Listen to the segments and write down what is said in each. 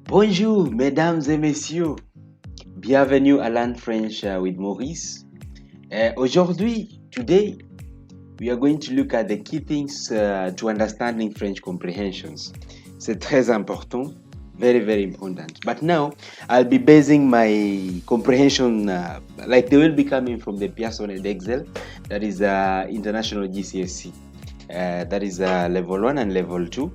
Bonjour, mesdames et messieurs. Bienvenue à Learn French with Maurice. Today, we are going to look at the key things to understanding French comprehensions. C'est très important, very, very important. But now, I'll be basing my comprehension, like they will be coming from the Pearson and Excel, that is International GCSE. That is level 1 and level 2.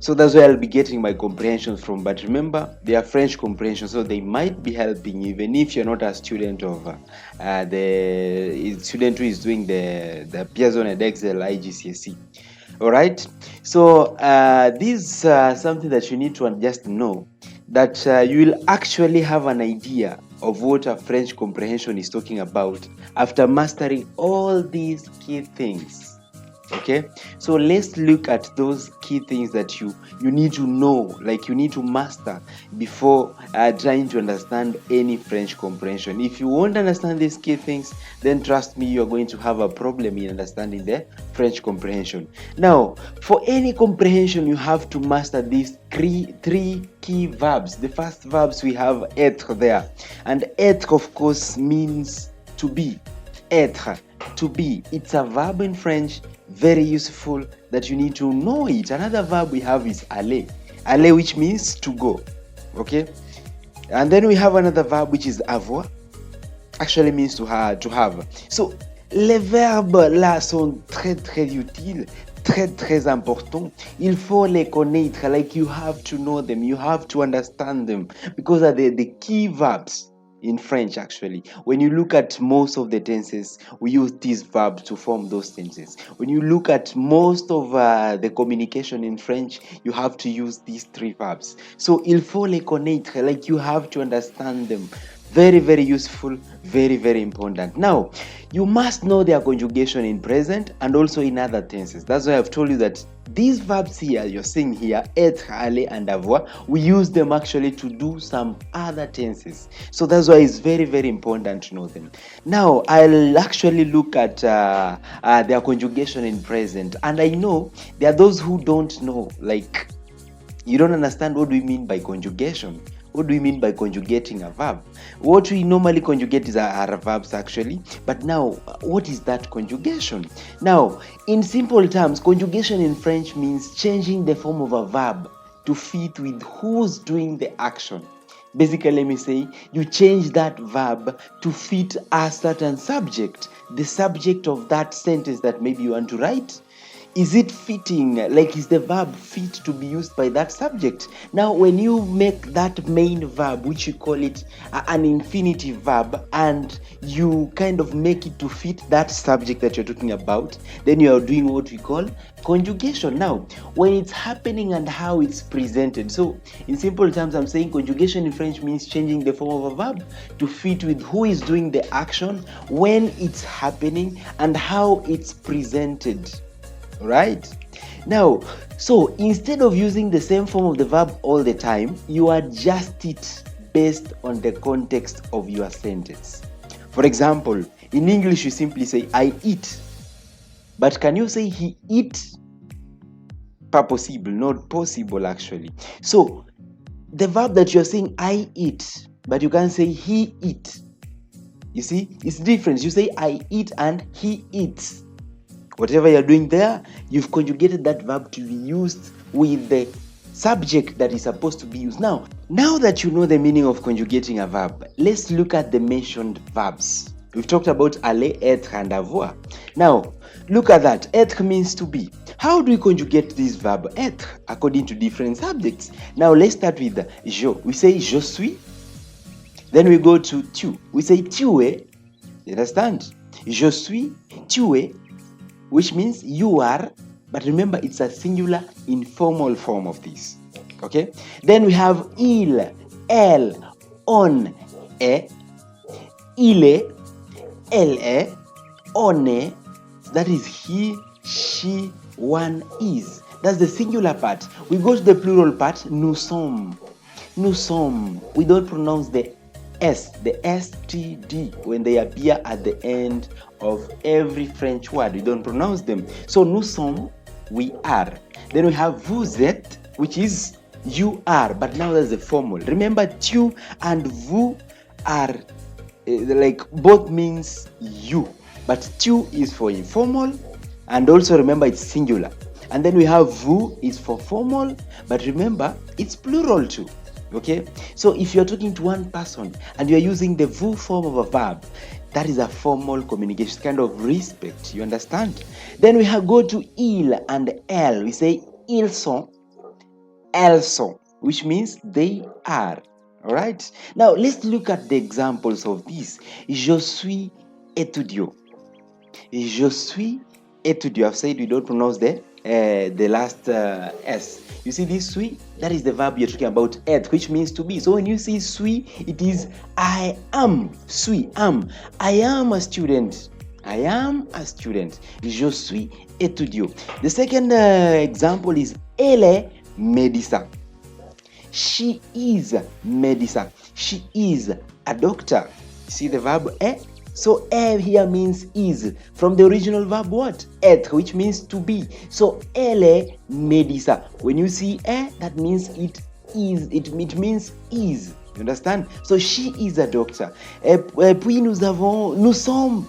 So that's where I'll be getting my comprehensions from. But remember, they are French comprehensions, so they might be helping even if you're not a student of the student who is doing the Pearson and Excel IGCSE. All right. So this is something that you need to just know, that you will actually have an idea of what a French comprehension is talking about after mastering all these key things. Okay, so let's look at those key things that you need to know, like you need to master before trying to understand any French comprehension. If you won't understand these key things, then trust me, you're going to have a problem in understanding the French comprehension. Now, for any comprehension, you have to master these three key verbs. The first verbs, we have être there, and être of course means to be. Être, to be, it's a verb in French, very useful, that you need to know it. Another verb we have is aller, which means to go. Okay, and then we have another verb which is avoir, actually means to have. So les verbes là sont très utiles, très importants. Il faut les connaître, like you have to know them, you have to understand them, because are the key verbs in French. Actually, when you look at most of the tenses, we use these verbs to form those tenses. When you look at most of the communication in French, you have to use these three verbs. So il faut les connaître, like you have to understand them. Very useful, very important. Now, you must know their conjugation in present and also in other tenses. That's why I've told you that these verbs here, you're seeing here, être, aller, and avoir, we use them actually to do some other tenses. So that's why it's very important to know them. Now, I'll actually look at their conjugation in present. And I know there are those who don't know, like, you don't understand what do we mean by conjugation. What do we mean by conjugating a verb? What we normally conjugate is our verbs actually. But now, what is that conjugation? Now, in simple terms, conjugation in French means changing the form of a verb to fit with who's doing the action. Basically, let me say, you change that verb to fit a certain subject, the subject of that sentence that maybe you want to write. Is it fitting? Like, is the verb fit to be used by that subject? Now, when you make that main verb, which you call it an infinitive verb, and you kind of make it to fit that subject that you're talking about, then you are doing what we call conjugation. Now, when it's happening and how it's presented. So, in simple terms, I'm saying conjugation in French means changing the form of a verb to fit with who is doing the action, when it's happening, and how it's presented. Right? Now, so instead of using the same form of the verb all the time, you adjust it based on the context of your sentence. For example, in English you simply say I eat, but can you say he eat? Pas possible, not possible actually. So the verb that you're saying I eat, but you can't say he eat. You see, it's different. You say I eat and he eats. Whatever you're doing there, you've conjugated that verb to be used with the subject that is supposed to be used. Now that you know the meaning of conjugating a verb, let's look at the mentioned verbs. We've talked about aller, être, and avoir. Now, look at that. Être means to be. How do we conjugate this verb être according to different subjects? Now, let's start with je. We say je suis. Then we go to tu. We say tu es. You understand? Je suis, tu es, which means you are, but remember it's a singular informal form of this. Okay? Then we have il, elle, on est, il est, elle est, on est, that is he, she, one is. That's the singular part. We go to the plural part, nous sommes. Nous sommes. We don't pronounce the S, the STD, when they appear at the end of every French word. We don't pronounce them. So nous sommes, we are. Then we have vous êtes, which is you are, but now that's the formal. Remember, tu and vous are like both means you, but tu is for informal, and also remember it's singular. And then we have vous is for formal, but remember it's plural too. Okay, so if you're talking to one person and you're using the vous form of a verb, that is a formal communication, kind of respect, you understand? Then we have go to il and elle. We say ils sont, elles sont, which means they are. All right, now let's look at the examples of this. Je suis étudiant. Je suis étudiant. I've said we don't pronounce the last s. You see this suis, that is the verb you're talking about, être, which means to be. So when you see suis, it is I am. Suis, am. I am a student. I am a student. Je suis étudiant. The second example is elle est médecin. She is médecin. She is a doctor. You see the verb est? So here means is, from the original verb what? Être, which means to be. So elle est médecin. When you see that means it is. It means is. You understand? So she is a doctor. Puis nous sommes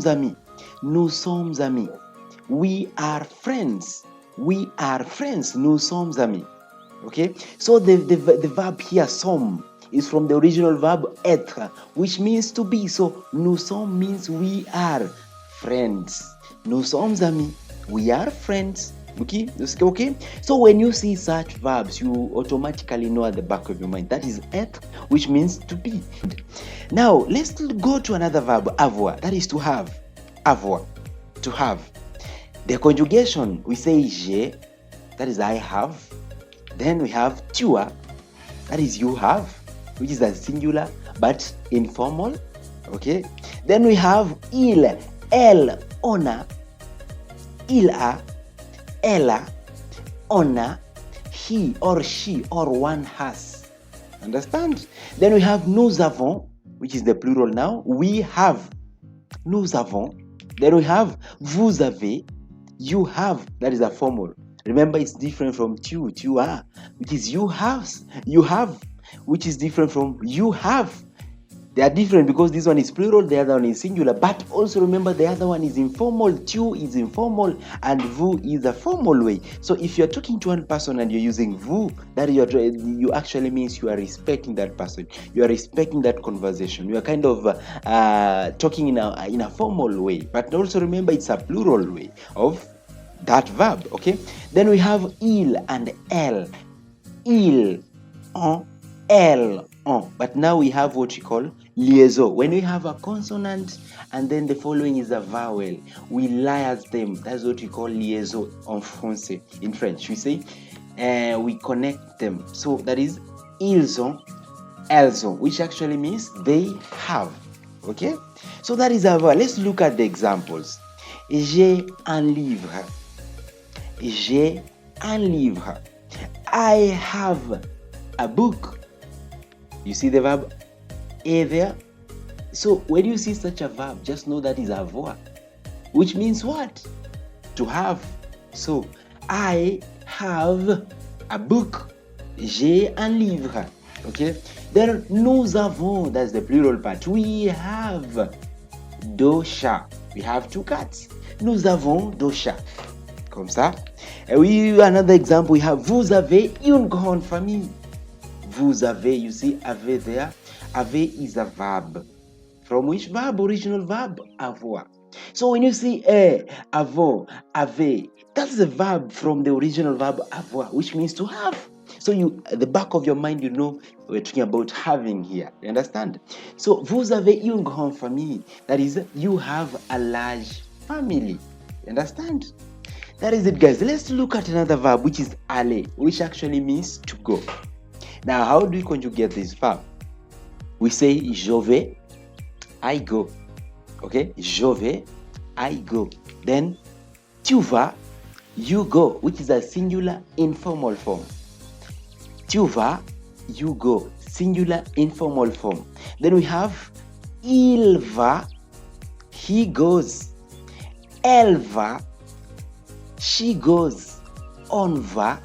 amis. Nous sommes amis. We are friends. We are friends. Nous sommes amis. Okay? So the verb here, sommes, is from the original verb être, which means to be. So nous sommes means we are friends. Nous sommes amis. We are friends. Okay? Okay? So when you see such verbs, you automatically know at the back of your mind that is être, which means to be. Now let's go to another verb, avoir. That is to have. Avoir. To have. The conjugation, we say j'ai, that is I have. Then we have tu as, that is you have, which is a singular but informal. Okay. Then we have il, elle, on a, il a, elle a, on a, he or she or one has. Understand? Then we have nous avons, which is the plural now. We have. Nous avons. Then we have vous avez, you have, that is a formal. Remember, it's different from tu are, which is you have, which is different from you have. They are different because this one is plural, the other one is singular. But also remember, the other one is informal, tu is informal, and vous is a formal way. So if you're talking to one person and you're using vous, that you actually means you are respecting that person. You are respecting that conversation. You are kind of talking in a formal way. But also remember, it's a plural way of that verb. Okay, then we have il and elle. Il, on, elle, on. But now we have what we call liaison. When we have a consonant and then the following is a vowel, we liaise them. That's what we call liaison en français. In French, we say we connect them. So that is ils ont, elles ont, which actually means they have. Okay, so that is our vowel. Let's look at the examples. J'ai un livre. J'ai un livre. I have a book. You see the verb est there? So when you see such a verb, just know that is avoir, which means what? To have. So I have a book. J'ai un livre. Okay? Then nous avons, that's the plural part. We have deux chats. We have two cats. Nous avons deux chats. Comme ça. Another example, we have vous avez une grande famille. Vous avez, you see, avez there. Avez is a verb. From which verb? Original verb? Avoir. So when you see avons, avez, that's the verb from the original verb avoir, which means to have. So at the back of your mind, you know we're talking about having here. You understand? So vous avez une grande famille. That is, you have a large family. You understand? That is it, guys. Let's look at another verb, which is aller, which actually means to go. Now, how do we conjugate this verb? We say je vais, I go. Okay? Je vais, I go. Then tu vas, you go, which is a singular informal form. Tu vas, you go, singular informal form. Then we have il va, he goes. Elle va, she goes. On va,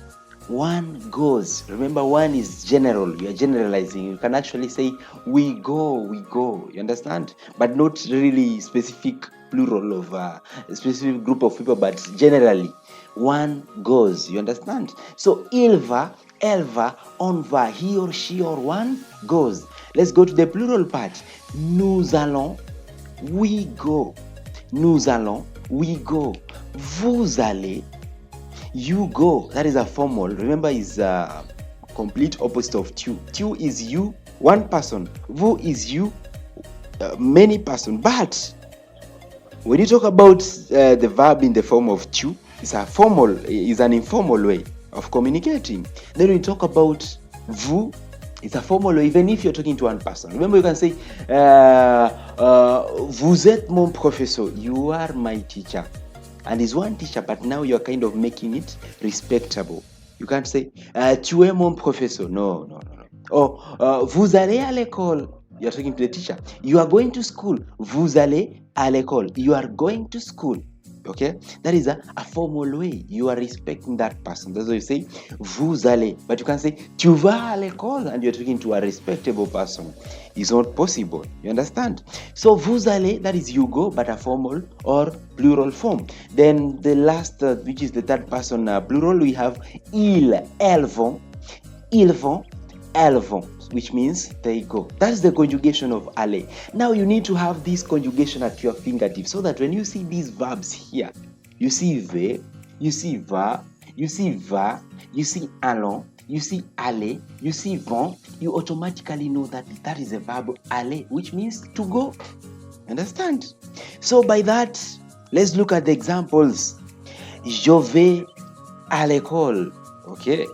one goes. Remember, one is general. You are generalizing. You can actually say we go. You understand? But not really specific plural of a specific group of people, but generally, one goes. You understand? So il va, elle va, on va, he or she or one goes. Let's go to the plural part. Nous allons, we go. Nous allons, we go. Vous allez, you go. That is a formal. Remember, is a complete opposite of tu. Tu is you, one person. Vous is you, many person. But when you talk about the verb in the form of tu, it's a formal, is an informal way of communicating. Then we talk about vous, it's a formal way, even if you're talking to one person. Remember, you can say, vous êtes mon professeur, you are my teacher. And it's one teacher, but now you're kind of making it respectable. You can't say, tu es mon professeur. No. Or, vous allez à l'école. You're talking to the teacher. You are going to school. Vous allez à l'école. You are going to school. Okay? That is a formal way. You are respecting that person. That's why you say, vous allez. But you can say, tu vas à l'école, and you're talking to a respectable person. It's not possible. You understand? So, vous allez, that is you go, but a formal or plural form. Then the last, which is the third person plural, we have ils, elles vont, elles vont, which means they go. That's the conjugation of aller. Now you need to have this conjugation at your fingertips so that when you see these verbs here, you see ve, you see va, you see va, you see allons, you see aller, you see vont, you automatically know that that is a verb aller, which means to go. Understand? So by that, let's look at the examples. Je vais à l'école. Okay,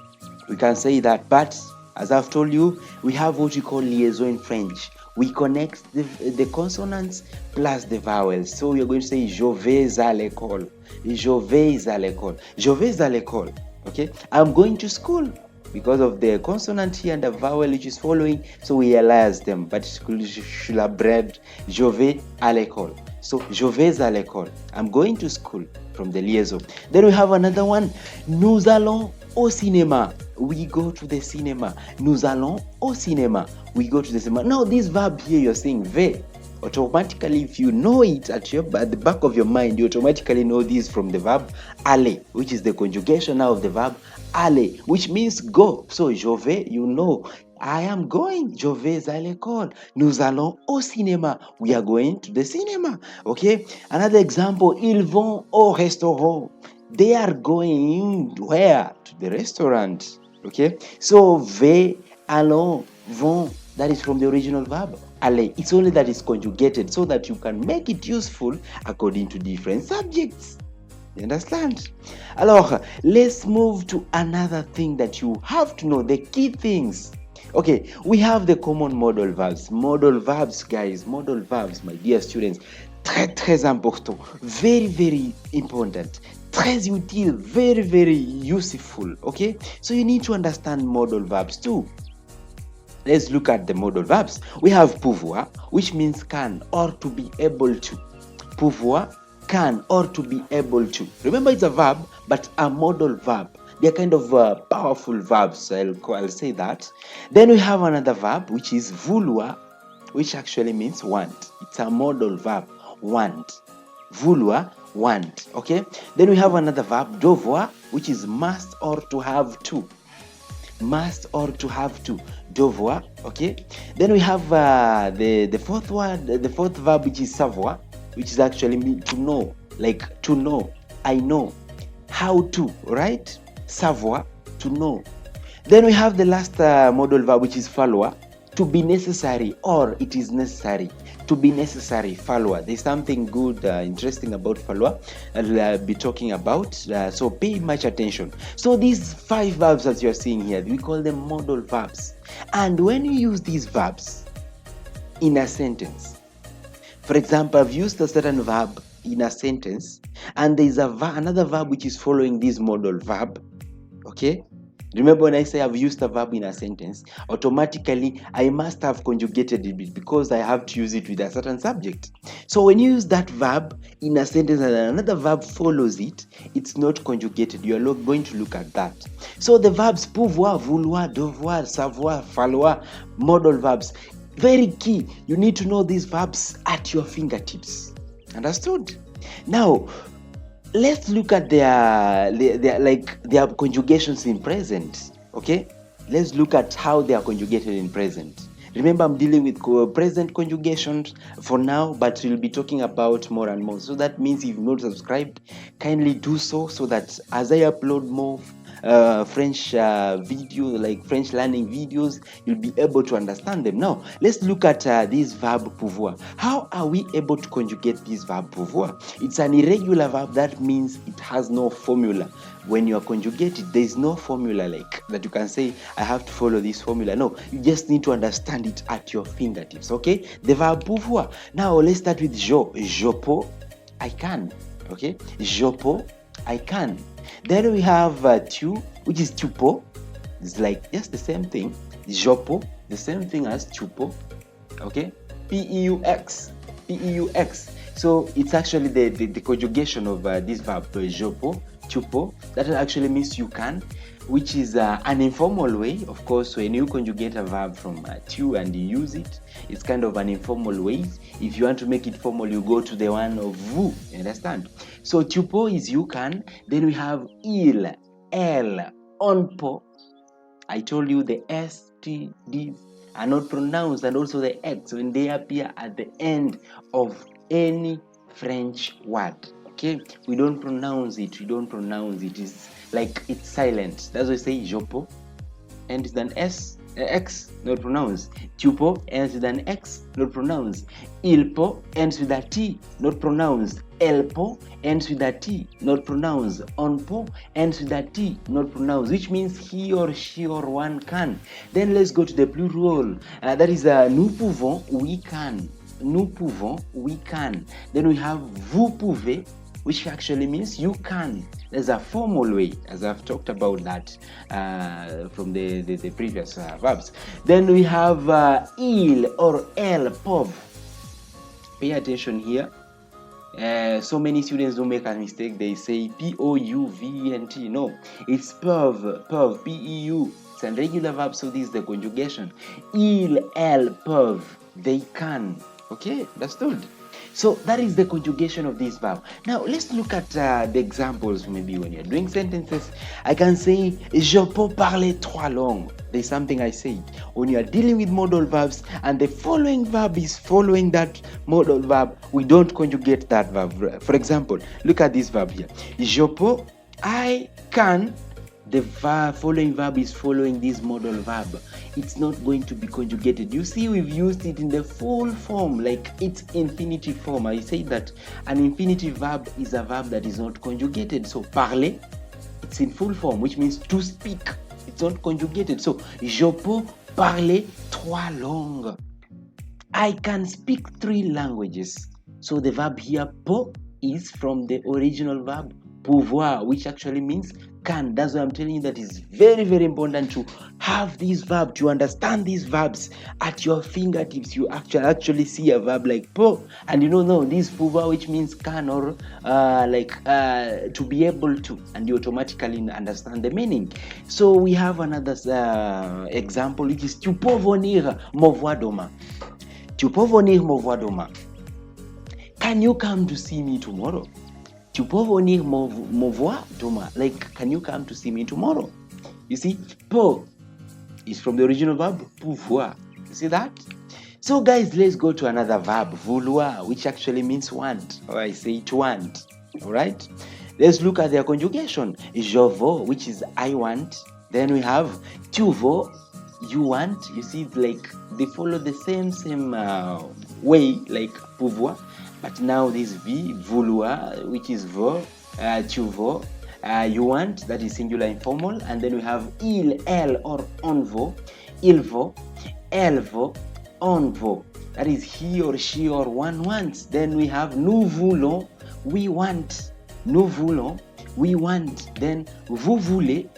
we can say that, but as I've told you, we have what we call liaison in French. We connect the consonants plus the vowels. So we are going to say je vais à l'école. Je vais à l'école. Je vais à l'école. Okay, I'm going to school. Because of the consonant here and the vowel which is following, so we alias them, but should have read je vais à l'école. So je vais à l'école. I'm going to school from the liaison. Then we have another one. Nous allons au cinéma. We go to the cinema. Nous allons au cinéma. We go to the cinema. Now this verb here you're saying ve. Automatically, if you know it at the back of your mind, you automatically know this from the verb aller, which is the conjugation now of the verb aller, which means go. So je vais, you know, I am going. Je vais à l'école. Nous allons au cinéma. We are going to the cinema. Okay. Another example. Ils vont au restaurant. They are going where? To the restaurant. Okay. So ve, allons, vont. That is from the original verb aller. It's only that it's conjugated so that you can make it useful according to different subjects. You understand? Alors, let's move to another thing that you have to know, the key things. Okay, we have the common modal verbs. Modal verbs, guys, modal verbs, my dear students. Très important. Very, very important. Très utile. Very, very useful. Okay? So you need to understand modal verbs too. Let's look at the modal verbs. We have pouvoir, which means can or to be able to. Pouvoir, can or to be able to. Remember, it's a verb, but a modal verb. They're kind of powerful verbs. I'll say that. Then we have another verb, which is vouloir, which actually means want. It's a modal verb, want. Vouloir, want. Okay. Then we have another verb, devoir, which is must or to have to. Must or to have to. Devoir. Okay. Then we have the fourth word, the fourth verb, which is savoir, which is actually mean to know, like to know. I know. How to, right? Savoir, to know. Then we have the last modal verb, which is falloir, to be necessary or it is necessary. To be necessary, falloir. There's something good, interesting about falloir I'll be talking about. So pay much attention. So these 5 verbs as you're seeing here, we call them modal verbs. And when you use these verbs in a sentence, for example, I've used a certain verb in a sentence, and there's another verb which is following this modal verb. Okay, Remember when I say I've used a verb in a sentence, automatically I must have conjugated it because I have to use it with a certain subject. So when you use that verb in a sentence and another verb follows it, it's not conjugated. You are going to look at that. So the verbs pouvoir, vouloir, devoir, savoir, falloir, modal verbs, very key. You need to know these verbs at your fingertips. Understood? Now, let's look at their conjugations in present. Okay, let's look at how they are conjugated in present. Remember, I'm dealing with present conjugations for now, but we'll be talking about more and more. So that means if you've not subscribed, kindly do so that as I upload more French video, like French learning videos, you'll be able to understand them. Now let's look at this verb pouvoir. How are we able to conjugate this verb pouvoir? It's an irregular verb. That means it has no formula. When you are conjugated, there is no formula like that you can say I have to follow this formula. No, you just need to understand it at your fingertips. Okay, the verb pouvoir. Now let's start with je peux, I can. Okay, je peux, I can. Then we have tu, which is tu peux. It's like just the same thing. Je peux, the same thing as tu peux. Okay, P-E-U-X, P-E-U-X. So it's actually the conjugation of this verb, je peux, tu peux. That actually means you can, which is an informal way. Of course, when you conjugate a verb from tu and you use it, it's kind of an informal way. If you want to make it formal, you go to the one of vous. You understand? So tu peux is you can. Then we have il, elle, on peut. I told you the S, T, D are not pronounced, and also the X when they appear at the end of any French word. Okay, we don't pronounce it. It's like it's silent. That's why I say je peux ends with an S, X, not pronounced. Tu peux ends with an X, not pronounced. Il peut ends with a T, not pronounced. Elle peut ends with a T, not pronounced. On peut ends with a T, not pronounced, which means he or she or one can. Then let's go to the plural. That is nous pouvons, we can. Nous pouvons, we can. Then we have vous pouvez, which actually means you can. There's a formal way, as I've talked about that from the previous verbs. Then we have il or elle, peuvent. Pay attention here. So many students don't make a mistake. They say P-O-U-V-E-N-T. No, it's peuvent, P-E-U. It's a regular verb, so this is the conjugation. Il, elle, peuvent, they can. Okay, understood? So that is the conjugation of this verb. Now let's look at the examples. Maybe when you're doing sentences, I can say je peux parler 3 langues. There's something I said. When you are dealing with modal verbs and the following verb is following that modal verb, we don't conjugate that verb. For example, look at this verb here. Je peux, I can. The following verb is following this modal verb. It's not going to be conjugated. You see, we've used it in the full form, like it's infinitive form. I say that an infinitive verb is a verb that is not conjugated. So parler, it's in full form, which means to speak. It's not conjugated. So je peux parler 3 langues. I can speak 3 languages. So the verb here, peut, is from the original verb pouvoir, which actually means can. That's why I'm telling you that it's very, very important to have this verb, to understand these verbs at your fingertips. You actually see a verb like peut, and you don't know this pouvoir, which means can, or to be able to, and you automatically understand the meaning. So we have another example, which is tu peux venir me voir demain. Tu peux venir me voir demain. Can you come to see me tomorrow? Tu peux venir me voir demain. Like, can you come to see me tomorrow? You see, peut is from the original verb pouvoir. You see that? So guys, let's go to another verb, vouloir, which actually means want, or I say to want. All right? Let's look at their conjugation. Je veux, which is I want. Then we have tu veux, you want. You see, like they follow the same way, like pouvoir. But now this V, vouloir, which is veut, tu veux, you want, that is singular informal. And then we have il, elle, or on veut, il veut, elle veut, on veut. That is he or she or one wants. Then we have nous voulons, we want. Nous voulons, we want. Then vous voulez,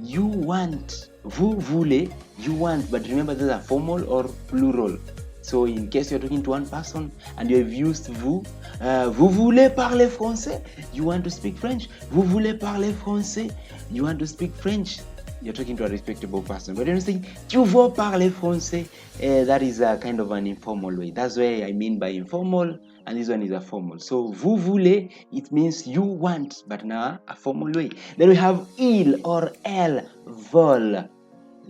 you want, vous voulez, you want, but remember these are formal or plural. So in case you're talking to one person and you've used vous, vous voulez parler français, you want to speak French, vous voulez parler français, you want to speak French, you're talking to a respectable person. But when you say tu veux parler français, that is a kind of an informal way. That's why I mean by informal, and this one is a formal. So vous voulez, it means you want, but now a formal way. Then we have il or elle, veulent,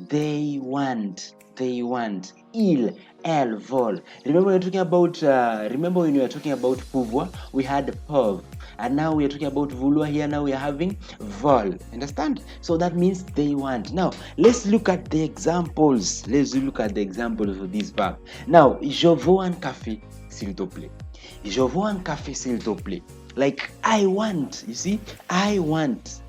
they want, il, elle, veulent. Remember when we were talking about pouvoir, we had peuvent, and now we are talking about vouloir. Here now we are having veulent. Understand? So that means they want. Now let's look at the examples. Of this verb. Now, je veux un café, s'il te plaît. Je veux un café, s'il te plaît. Like I want, you see, I want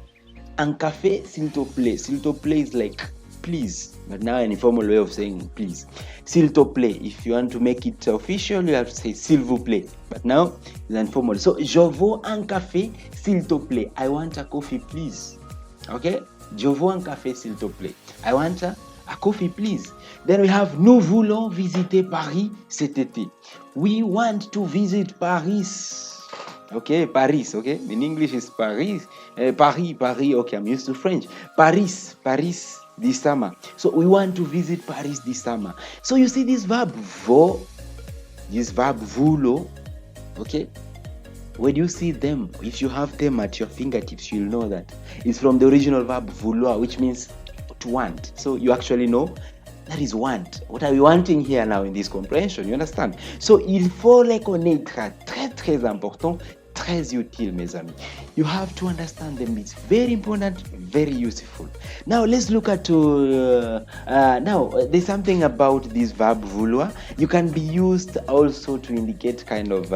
un café, s'il te plaît. S'il te plaît is like please, but now an informal way of saying please. S'il te plaît, if you want to make it official, you have to say s'il vous plaît, but now it's informal. So je veux un café, s'il te plaît. I want a coffee, please. Okay, je veux un café, s'il te plaît. I want a coffee, please. Then we have nous voulons visiter Paris cet été. We want to visit Paris. Okay, Paris, okay? In English is Paris. Paris, okay, I'm used to French. Paris, this summer. So we want to visit Paris this summer. So you see this verb veut, this verb vouloir, okay? When you see them, if you have them at your fingertips, you'll know that it's from the original verb vouloir, which means to want. So you actually know that is want. What are we wanting here now in this comprehension? You understand? So il faut les connaître. Très important, très utile, mes amis. You have to understand them. It's very important, very useful. Now let's look at now there's something about this verb vouloir. You can be used also to indicate kind of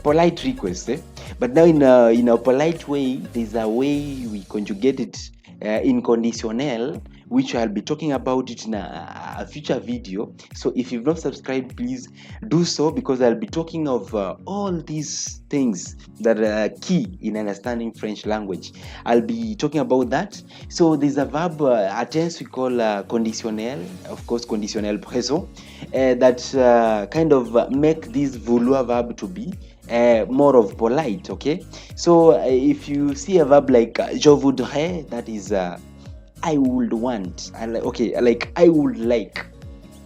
polite request, but now in a polite way, there's a way we conjugate it in conditionnel, which I'll be talking about it in a future video. So if you've not subscribed, please do so, because I'll be talking of all these things that are key in understanding French language. I'll be talking about that. So there's a verb, a tense we call conditionnel, of course, conditionnel présent, that kind of make this vouloir verb to be more of polite, okay? So if you see a verb like je voudrais, that is I would want, like I would like.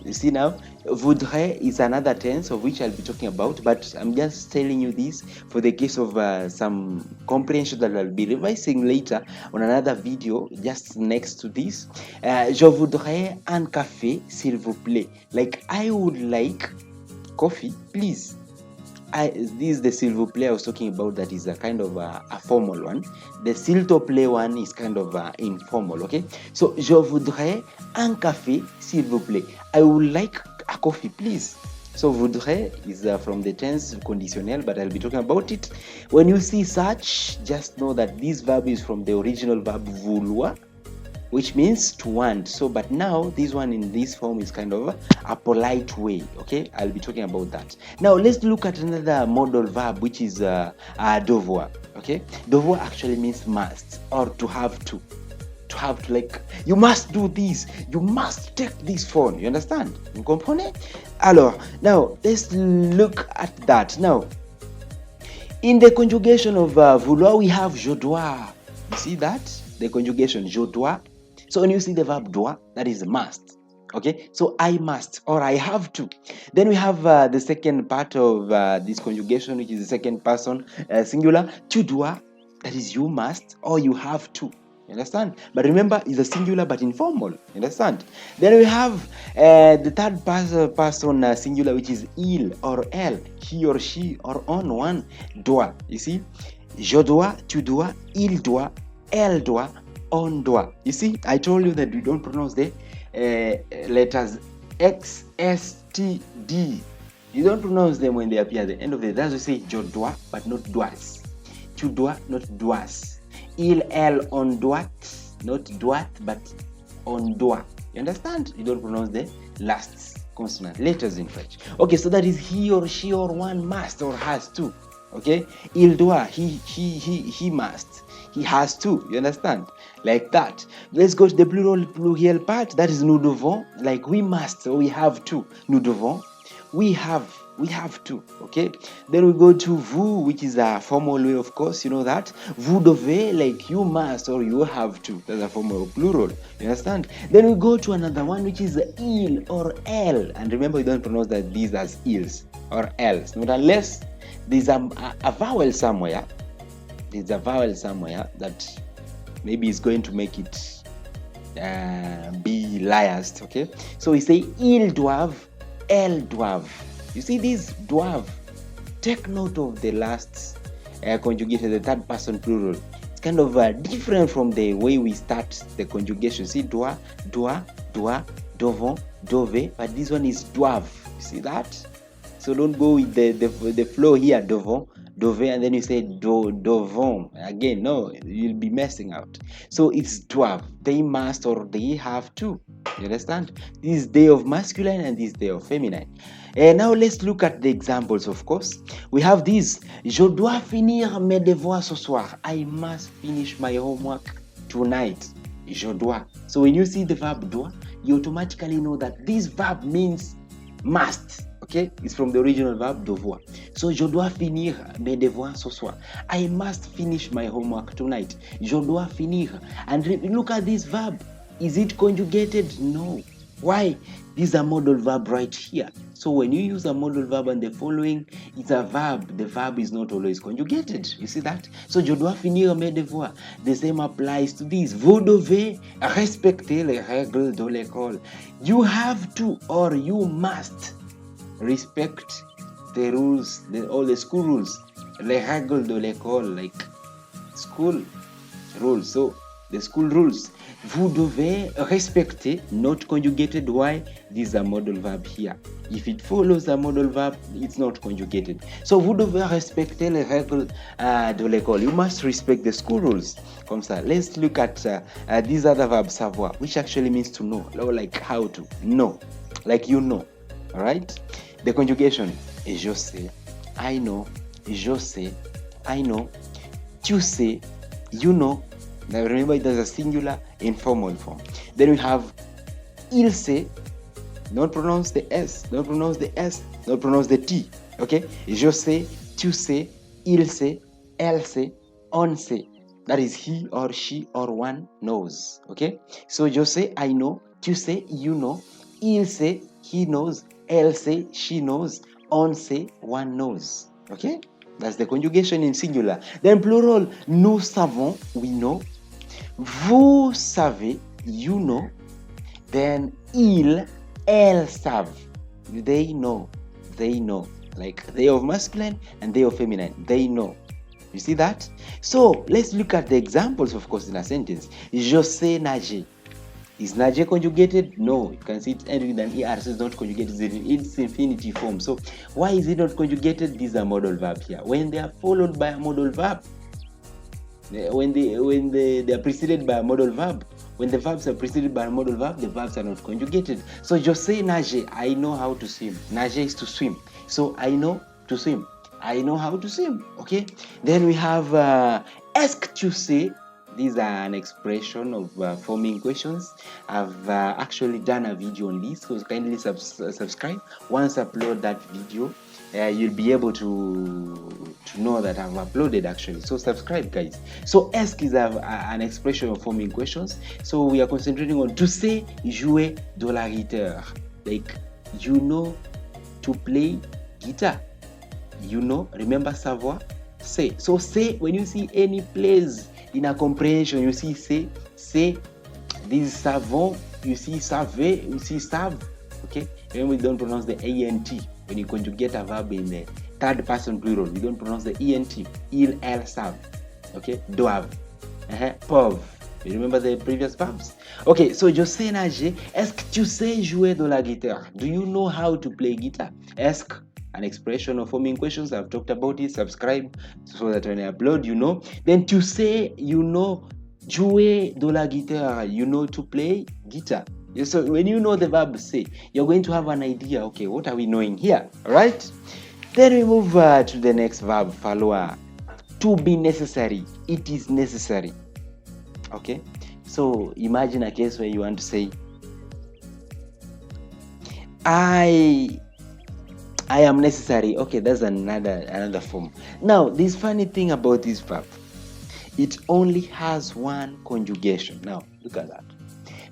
You see now, voudrais is another tense of which I'll be talking about, but I'm just telling you this for the case of some comprehension that I'll be revising later on another video just next to this. Je voudrais un café, s'il vous plaît. Like I would like coffee, please. This is the s'il vous plaît I was talking about, that is a kind of a formal one. The s'il te plaît one is kind of informal, okay? So, je voudrais un café, s'il vous plaît. I would like a coffee, please. So, voudrais is from the tense conditionnel, but I'll be talking about it. When you see such, just know that this verb is from the original verb vouloir, which means to want. So, but now this one in this form is kind of a polite way, okay? I'll be talking about that. Now, let's look at another modal verb, which is devoir, okay? Devoir actually means must, or to have to. To have to, like, you must do this, you must take this phone, you understand? You comprenez? Alors, now, let's look at that. Now, in the conjugation of vouloir, we have je dois. You see that? The conjugation, je dois. So when you see the verb doit, that is must. Okay, so I must, or I have to. Then we have the second part of this conjugation, which is the second person singular. Tu dois, that is you must, or you have to. You understand? But remember, it's a singular but informal. You understand? Then we have the third person singular, which is il or elle, he or she, or on one, doit. You see? Je dois, tu dois, il doit, elle doit, on doit. You see, I told you that we don't pronounce the letters X, S, T, D. You don't pronounce them when they appear at the end of the. That's why we say je dois, but not dois. Tu dois, not dois. Il, elle, on doit, not doit, but on doit. You understand? You don't pronounce the last consonant letters in French. Okay, so that is he or she or one must or has to. Okay, il doit, he must. He has to. You understand? Like that. Let's go to the plurial part. That is nous devons. Like we must or we have to. Nous devons. We have to. Okay. Then we go to vous, which is a formal way, of course. You know that. Vous devez, like you must or you have to. That's a formal plural. You understand? Then we go to another one, which is il or elle. And remember, you don't pronounce that these as ils or else. Not unless there's a vowel somewhere. There's a vowel somewhere that maybe is going to make it be liased. Okay. So we say ils doivent. Elles doivent. You see these doivent. Take note of the last conjugation, the third person plural. It's kind of different from the way we start the conjugation. See doit, devons, devez, but this one is doivent. You see that? So don't go with the flow here, devons, devez, and then you say devons. Again, no, you'll be messing out. So it's doivent. They must or they have to. You understand? This is day of masculine and this day of feminine. And now let's look at the examples, of course. We have this. Je dois finir mes devoirs ce soir. I must finish my homework tonight. Je dois. So when you see the verb doit, you automatically know that this verb means must. Okay? It's from the original verb devoir. So je dois finir mes devoirs ce soir. I must finish my homework tonight. Je dois finir. And look at this verb. Is it conjugated? No. Why? This is a modal verb right here. So when you use a modal verb and the following, it's a verb. The verb is not always conjugated. You see that? So je dois finir mes devoirs. The same applies to this. Vous devez respecter les règles de l'école. You have to or you must respect the rules, all the school rules. Les règles de l'école, like school rules. So the school rules. Vous devez respecter, not conjugated. Why? This is a modal verb here. If it follows a modal verb, it's not conjugated. So vous devez respecter les règles de l'école. You must respect the school rules. Comme ça. Let's look at these other verbs, savoir, which actually means to know, like how to know, like you know. All right. The conjugation is je sais, I know, je sais, I know, tu sais, you know. Now remember, it has a singular informal form. Then we have il sait. Don't pronounce the S. Don't pronounce the S. Don't pronounce the T. Okay? Je sais, tu sais, il sait, elle sait, on sait. That is he or she or one knows. Okay? So je sais, I know. Tu sais, you know. Il sait, he knows. Elle sait, she knows. On sait, one knows. Okay? That's the conjugation in singular. Then plural, nous savons, we know. Vous savez, you know. Then ils, elles savent. They know. They know. Like they of masculine and they of feminine. They know. You see that? So let's look at the examples, of course, in a sentence. Je sais nager. Is nager conjugated? No. You can see it ending with an ER, so it's not conjugated. It's infinitive form. So why is it not conjugated? These are modal verb here. When they are followed by a modal verb, when they are preceded by a modal verb, when the verbs are preceded by a modal verb, the verbs are not conjugated. So je sais nager. I know how to swim. Nager is to swim. So I know to swim. I know how to swim. Okay. Then we have est-ce que tu sais. These are an expression of forming questions. I've actually done a video on this, so kindly subscribe. Once I upload that video, you'll be able to know that I've uploaded actually. So subscribe, guys. So est-ce is an expression of forming questions. So we are concentrating on tu sais jouer de la guitare. Like you know to play guitar. You know, remember savoir, say. So say, when you see any place in a comprehension, you see say, this savons, you see savez, you see savent. Okay? Remember, we don't pronounce the ANT when you conjugate a verb in the third person plural. We don't pronounce the ENT. Il, elle, savent. Okay? Doivent. Peuvent. You remember the previous verbs? Okay, so je sais nager. Est-ce que tu sais jouer de la guitare? Do you know how to play guitar? Est-ce que, an expression of forming questions. I've talked about it. Subscribe so that when I upload, you know. Then tu sais, you know, jouer de la guitare. You know to play guitar. So when you know the verb say, you're going to have an idea. Okay, what are we knowing here? All right. Then we move to the next verb, falloir. To be necessary. it is necessary. Okay, so imagine a case where you want to say I am necessary. Okay, that's another form. Now, this funny thing about this verb, it only has one conjugation. Now, look at that.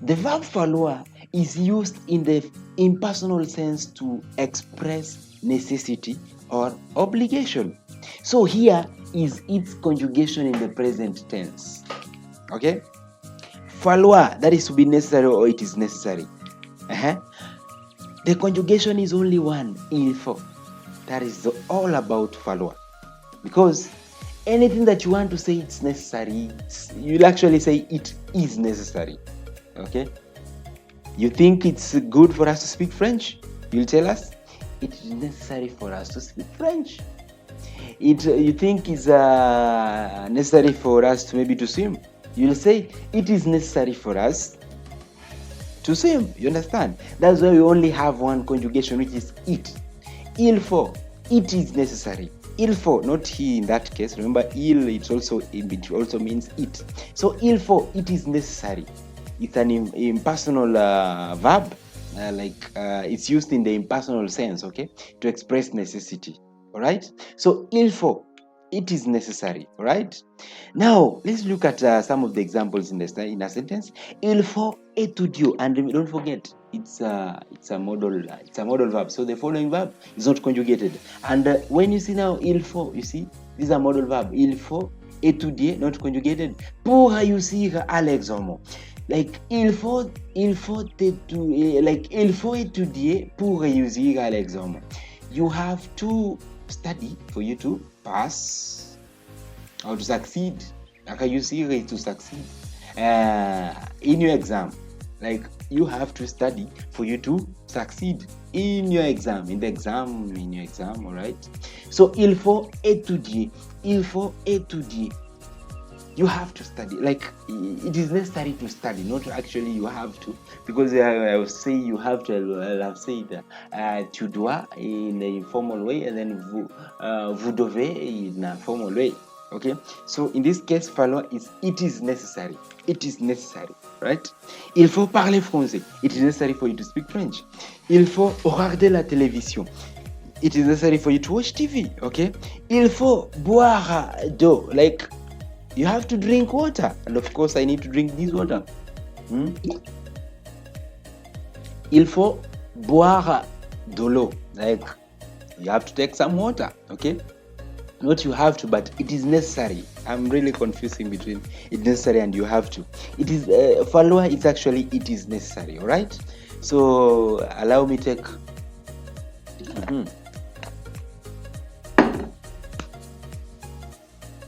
The verb falloir is used in the impersonal sense to express necessity or obligation. So here is its conjugation in the present tense. Okay? Falloir, that is to be necessary or it is necessary. The conjugation is only one, il faut. That is all about falloir. Because anything that you want to say it's necessary, you'll actually say it is necessary. Okay? You think it's good for us to speak French? You'll tell us it is necessary for us to speak French. You think it's necessary for us to maybe to swim? You'll say it is necessary for us to swim. You understand? That's why we only have one conjugation, which is it. Il faut, it is necessary. Il faut, not he in that case. Remember, il it also means it. So il faut, it is necessary. It's an impersonal verb, it's used in the impersonal sense, okay, to express necessity. All right. So il faut, it is necessary. All right. Now let's look at some of the examples in a sentence. Il faut étudier, and don't forget it's a modal verb. So the following verb is not conjugated. And when you see now il faut, you see this is a modal verb. Il faut étudier, not conjugated, pour réussir à l'examen. Like il faut étudier pour réussir à l'examen. You have to study for you to pass or to succeed. Like you see, to succeed in your exam. Like you have to study for you to succeed in your exam. All right. So il faut étudier. Il faut étudier. You have to study. Like it is necessary to study, not actually you have to, because I will say you have to. I'll have said tu dois in a formal way, and then vous devez in a formal way. Okay. So in this case, falloir is it is necessary. It is necessary, right? Il faut parler français. It is necessary for you to speak French. Il faut regarder la télévision. It is necessary for you to watch TV. Okay. Il faut boire d'eau. Like you have to drink water, and of course I need to drink this water. Il faut boire de l'eau. Like you have to take some water. Okay. Not you have to, but it is necessary. I'm really confusing between it's necessary and you have to. It is falloir is actually it is necessary. All right. So allow me take.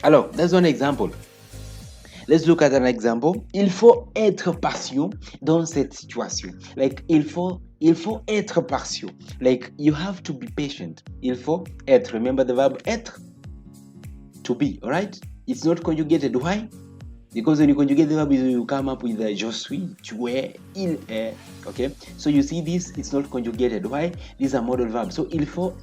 Alors, there's one example. Let's look at an example. Il faut être patient dans cette situation. Like il faut être patient. Like you have to be patient. Il faut être. Remember the verb être? To be, all right? It's not conjugated. Why? Because when you conjugate the verb, you come up with je suis, tu es, il est. Okay? So you see this, it's not conjugated. Why? These are modal verbs. So il faut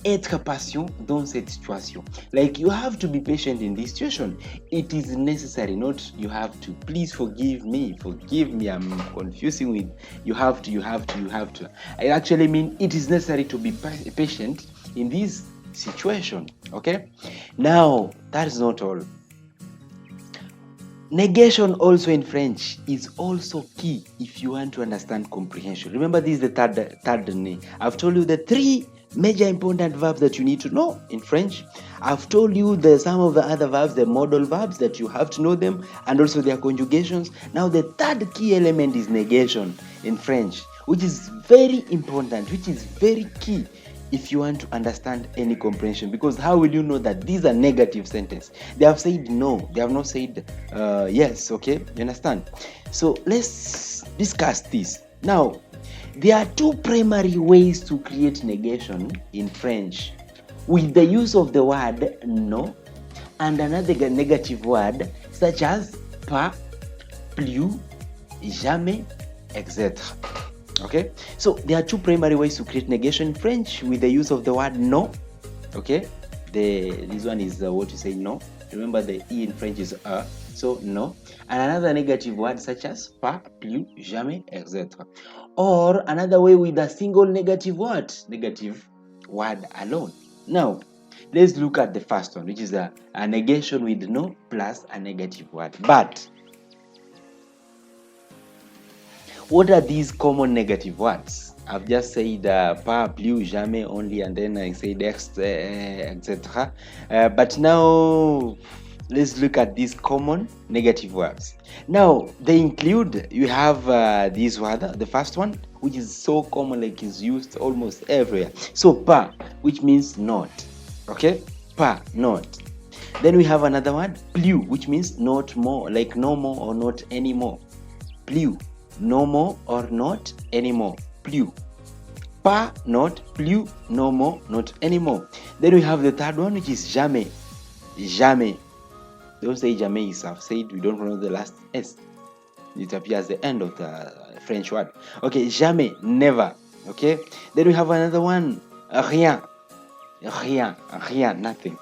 être patient dans cette situation. Like you have to be patient in this situation. It is necessary, not you have to. Please forgive me. I'm confusing with you have to. I actually mean it is necessary to be patient in this situation. Okay. Now that is not all. Negation also in French is also key if you want to understand comprehension. Remember, this is the third name. I've told you the three major important verbs that you need to know in French. I've told you some of the other verbs, the modal verbs, that you have to know them, and also their conjugations. Now the third key element is negation in French, which is very important, which is very key if you want to understand any comprehension. Because how will you know that these are negative sentences? They have said no, they have not said yes. Okay, you understand? So let's discuss this now. There are two primary ways to create negation in French, with the use of the word no and another negative word such as pas, plus, jamais, etc. Okay, so there are two primary ways to create negation in French with the use of the word no. Okay, this one is what you say no, Remember the E in French is so no. And another negative word such as pas, plus, jamais, etc. Or another way with a single negative word alone. Now, let's look at the first one, which is a negation with no plus a negative word. But what are these common negative words? I've just said pas, plus, jamais, only, and then I said etc. But now let's look at these common negative words. Now they include, you have this word, the first one, which is so common, like is used almost everywhere. So pas, which means not. Okay, pas, not. Then we have another word, plus, which means not more, like no more or not anymore. Plus, no more or not anymore. Plus. Pas, not, plus, no more, not anymore. Then we have the third one, which is jamais. Jamais. Don't say jamais. I've said we don't pronounce the last S. It appears at the end of the French word. Okay, jamais, never. Okay. Then we have another one, rien. Rien, rien, nothing.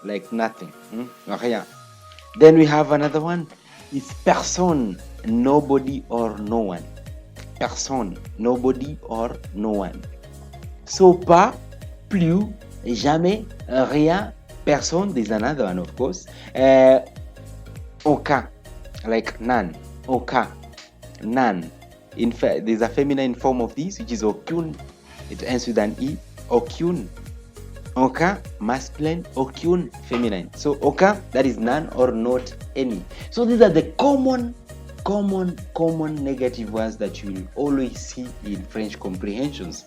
Like nothing. Rien. Then we have another one, it's personne, nobody or no one. Personne, nobody or no one. So pas, plus, jamais, rien, personne. There's another one, of course. Aucun, like none. Aucun, none. In fact, there's a feminine form of this, which is aucune. It ends with an E. Aucune. Aucun, masculine. Aucune, feminine. So aucun, that is none or not any. So these are the common negative words that you will always see in French comprehensions.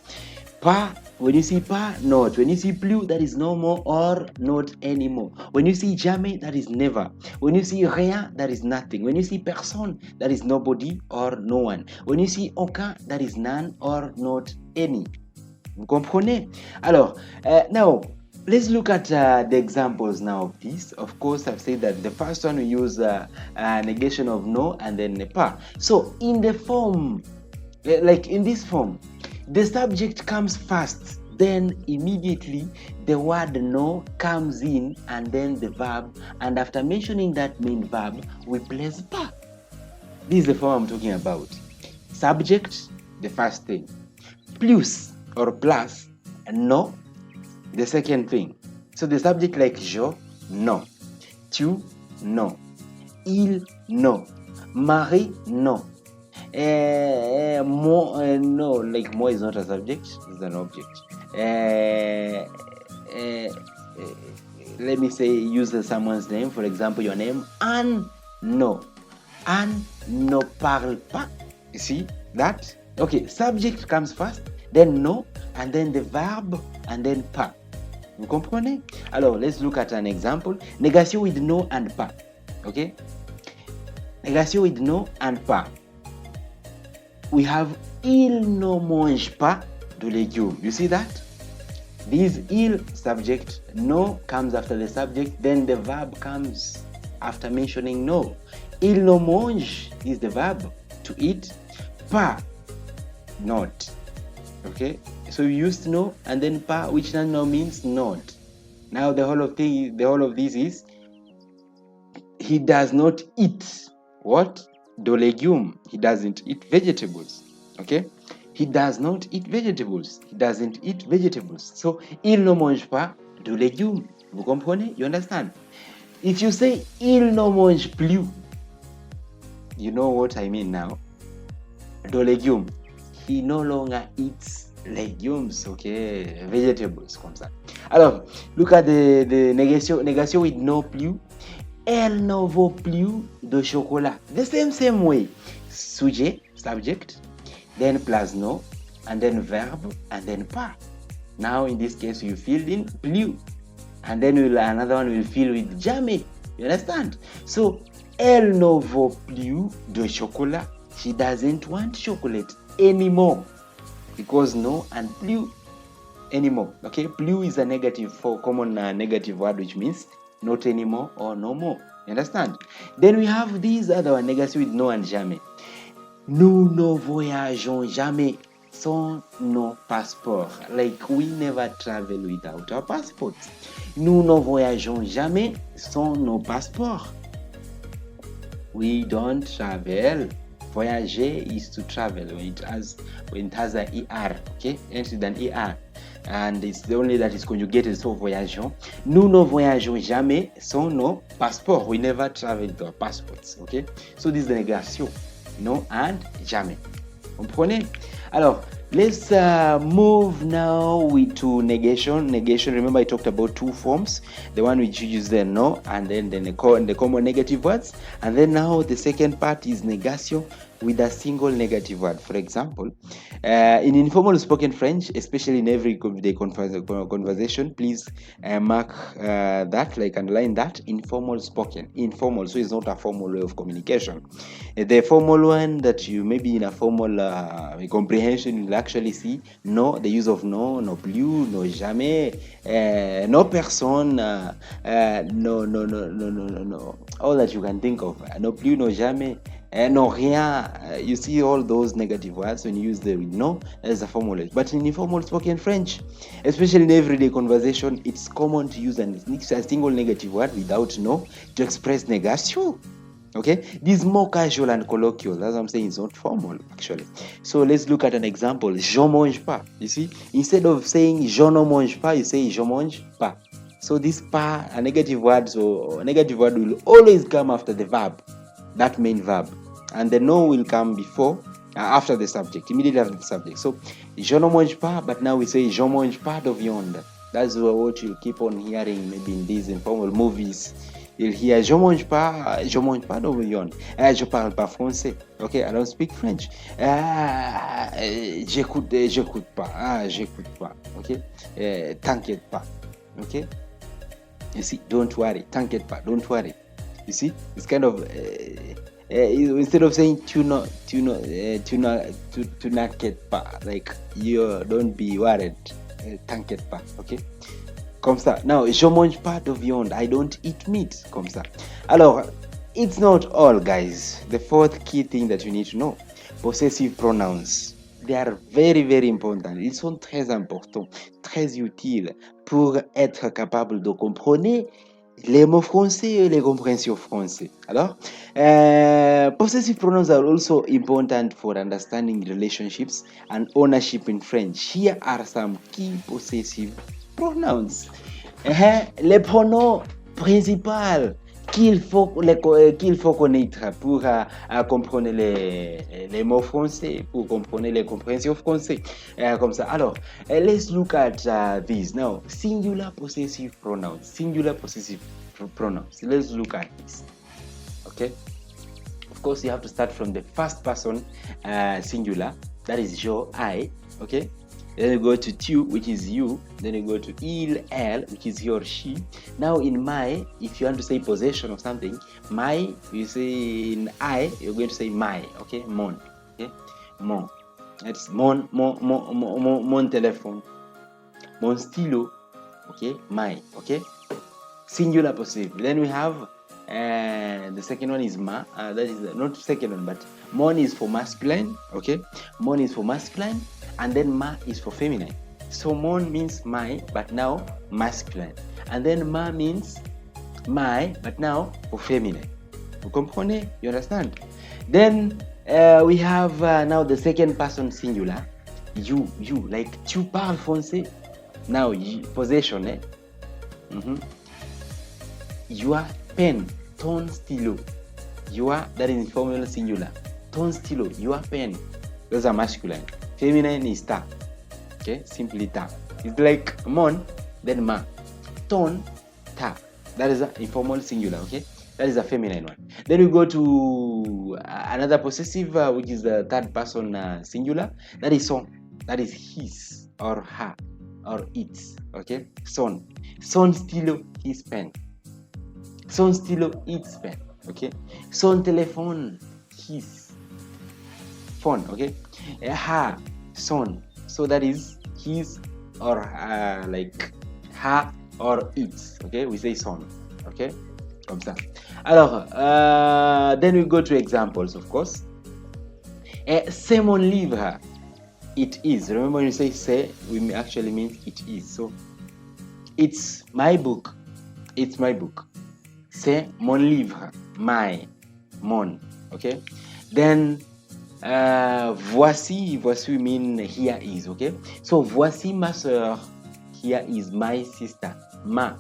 Pas, when you see pas, not. When you see plus, that is no more or not anymore. When you see jamais, that is never. When you see rien, that is nothing. When you see personne, that is nobody or no one. When you see aucun, that is none or not any. Vous comprenez? Alors, now, let's look at the examples now of this. Of course, I've said that the first one we use a negation of no and then pas. So, in the form, like in this form, the subject comes first, then immediately the word no comes in and then the verb, and after mentioning that main verb, we place pas. This is the form I'm talking about. Subject, the first thing. Plus or plus, no, the second thing. So the subject like je, no. Tu, no. Il, no. Marie, no. No, like more is not a subject, it's an object. Let me say, use someone's name, for example, your name, Anne, no. Anne ne parle pas. You see that? Okay, subject comes first, then no, and then the verb, and then pas. Vous comprenez? Alors, let's look at an example. Négation with no and pas. Okay? Négation with no and pas. We have il ne mange pas de légumes. You see that? This il subject, no comes after the subject, then the verb comes after mentioning no. Il ne mange is the verb, to eat. Pas, not. Okay? So you used no and then pas, which now means not. Now the whole of this is he does not eat what? De légumes. He doesn't eat vegetables. Okay? He does not eat vegetables. He doesn't eat vegetables. So, il ne mange pas de légumes. Vous comprenez? You understand? If you say il ne mange plus, you know what I mean now. De légumes. He no longer eats legumes, okay? Vegetables, comme ça. Alors, look at the négation with no plus. Elle ne vaut plus de chocolat. The same way. Sujet, subject, then plus no, and then verb, and then pas. Now in this case you fill in plus, and then another one will fill with jamais. You understand? So elle ne vaut plus de chocolat. She doesn't want chocolate anymore, because no and plus anymore. Okay, plus is a negative for common negative word, which means not anymore or no more. You understand? Then we have these other one, négation with no and jamais. Nous ne voyageons jamais. sans nos passeports. Like we never travel without our passports. Nous ne voyageons jamais sans nos passeports. We don't travel. Voyager is to travel when it has a ER, okay? Ends with an ER. And it's the only that is conjugated, so voyageons. Nous ne voyageons jamais sans nos passeports. We never travel with our passports, okay? So this is the negation. No and jamais. Comprenez? Alors, let's move now to negation. Negation, remember I talked about two forms. The one which you use the no and then the common negative words. And then now the second part is negation with a single negative word. For example, in informal spoken French, especially in every everyday conversation, please mark that, like underline that, informal spoken. Informal, so it's not a formal way of communication. The formal one that you maybe in a formal comprehension you'll actually see no, the use of no, no plus, no jamais, no person, no, all that you can think of, no plus, no jamais, no rien. You see all those negative words when you use the no as a formal. But in informal spoken French, especially in everyday conversation, it's common to use a single negative word without no to express negation. Okay, this is more casual and colloquial. As I'm saying, it's not formal actually. So let's look at an example. Je mange pas. You see, instead of saying je ne mange pas, you say je mange pas. So this pas, a negative word, so a negative word will always come after the verb, that main verb, and the no will come before, after the subject, immediately after the subject. So je ne mange pas, but now we say je mange pas de viande. That's what you keep on hearing maybe in these informal movies. You'll hear je mange pas de viande. Je parle pas français. Okay, I don't speak French. J'écoute pas. J'écoute pas. Okay, t'inquiète pas. Okay, you see, don't worry. T'inquiète pas. Don't worry. You see, it's kind of instead of saying tu n'inquiète pas, like you don't be worried. T'inquiète pas. Okay. Comme ça. Now, je mange pas de viande. I don't eat meat. Comme ça. Alors, it's not all, guys. The fourth key thing that you need to know. Possessive pronouns. They are very, very important. Ils sont très importants, très utiles pour être capable de comprendre les mots français et les compréhensions français. Alors, possessive pronouns are also important for understanding relationships and ownership in French. Here are some key possessive pronouns. Les pronoms principaux qu'il faut connaître pour comprendre les mots français, pour comprendre les compréhensions français. Comme ça. Alors, let's look at these now. Singular possessive pronouns. Singular possessive pronouns. Let's look at this. Okay. Of course, you have to start from the first person singular. That is je, I. Okay. Then you go to tu, which is you. Then you go to il, elle, which is he or she. Now in my, if you want to say possession of something, my, you say in I, you're going to say my, okay? Mon, okay? Mon. That's mon téléphone. Mon stylo, okay? My, okay? Singular possessive. Then we have the second one is ma. That is not second one, but mon is for masculine, okay? Mon is for masculine. And then ma is for feminine. So mon means my, but now masculine. And then ma means my, but now for feminine. Vous comprenez? You understand? Then we have now the second person singular. You, like tu parles français. Now possession, eh? Your pen, ton stylo. Your, that is informal singular. Ton stylo, your pen. Those are masculine. Feminine is ta. Okay, simply ta. It's like mon, then ma. Ton, ta. That is an informal singular. Okay, that is a feminine one. Then we go to another possessive, which is the third person singular. That is son. That is his or her or its. Okay, son. Son stylo, his pen. Son stylo, its pen. Okay, son téléphone, his phone. Okay, her, son. So that is his or like her or its. Okay, we say son. Okay, comme ça. Alors, then we go to examples, of course. C'est mon livre. it is. Remember when you say c'est, we actually mean it is. So it's my book. It's my book. C'est mon livre. My. Mon. Okay. Then voici we mean here is. Okay. So voici ma soeur. Here is my sister. Ma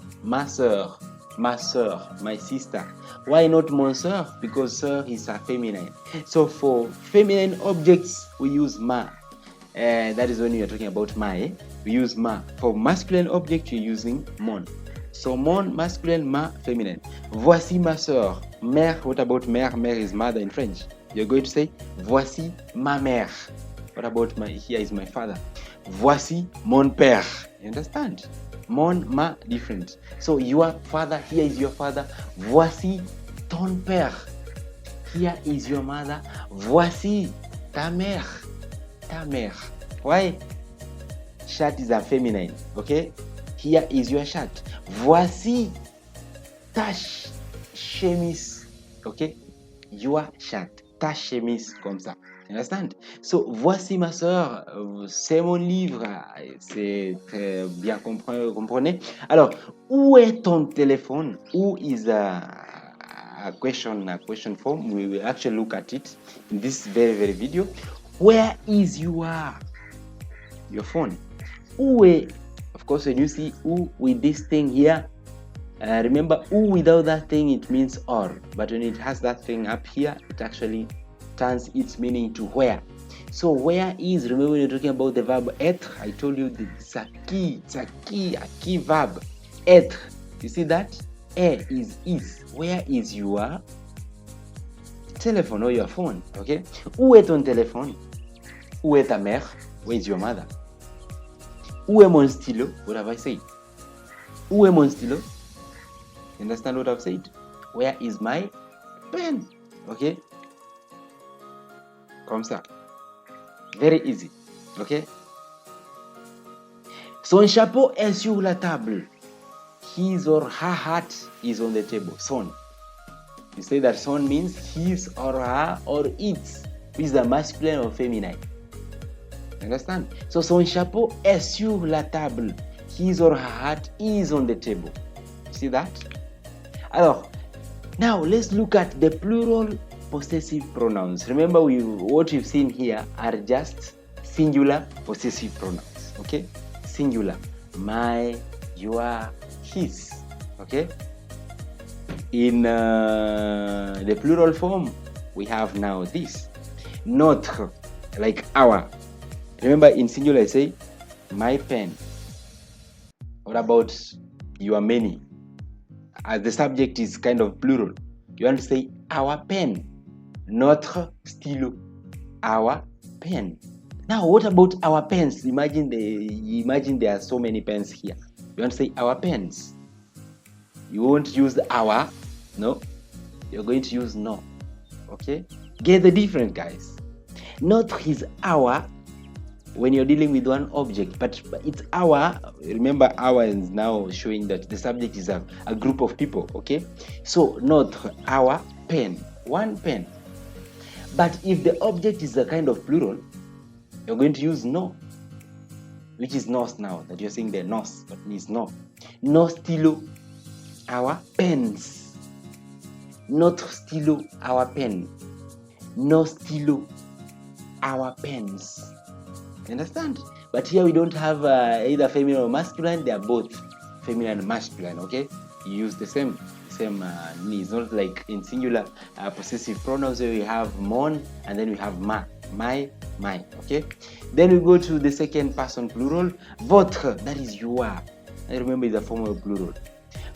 soeur. Ma soeur, my sister. Why not mon soeur? Because soeur is a feminine. So for feminine objects, we use ma. That is when you are talking about my. We use ma. For masculine object, you're using mon. So mon, masculine, ma, feminine. Voici ma soeur. Mère, what about mère? Mère is mother in French. You're going to say, voici ma mère. What about here is my father. Voici mon père. You understand? Mon, ma, different. So your father, here is your father. Voici ton père. Here is your mother. Voici ta mère. Ta mère. Why? Shirt is a feminine. Okay? Here is your shirt. Voici ta chemise. Okay? Your shirt. Ta chemise, comme ça. You understand? So, voici ma soeur, c'est mon livre. C'est très bien, comprenez? Alors, où est ton téléphone? Où is a question form? We will actually look at it in this very video. Where is your phone? Où est, of course, when you see où with this thing here, remember où without that thing, it means or. But when it has that thing up here, it actually turns its meaning to where. So where is, remember when you're talking about the verb être, I told you it's a key verb. Être. You see that? Is. Where is your telephone or your phone? Okay? Où est ton téléphone? Où est ta mère? Where is your mother? Où est mon stylo? What have I said? Où est mon stylo? You understand what I've said? Where is my pen? Okay? Comme ça. Very easy. Okay? Son chapeau est sur la table. His or her hat is on the table. Son. You say that son means his or her or its. Is the masculine or feminine? Understand? So son chapeau est sur la table. His or her hat is on the table. See that? Alors, now let's look at the plural possessive pronouns. Remember, what we've seen here are just singular possessive pronouns. Okay? Singular. My, your, his. Okay? In the plural form, we have now this. Notre, like our. Remember, in singular, I say, my pen. What about your many? As the subject is kind of plural, you want to say our pen. Notre stylo. Our pen. Now, what about our pens? Imagine there are so many pens here. You want to say our pens. You won't use our, no. You're going to use no. Okay? Get the difference, guys. Notre is our when you're dealing with one object, but it's our. Remember, our is now showing that the subject is a group of people. Okay? So, notre, our pen. One pen. But if the object is a kind of plural, you're going to use no, which is nos now, that you're saying the nos, but means no. No stylo, our pens. Notre stylo, our pen. No stylo, our pens. You understand? But here we don't have either feminine or masculine. They are both feminine and masculine. Okay? You use the same needs, not like in singular possessive pronouns where we have mon and then we have ma, my. Okay? Then we go to the second person plural, votre, that is your. I remember it's a form of plural.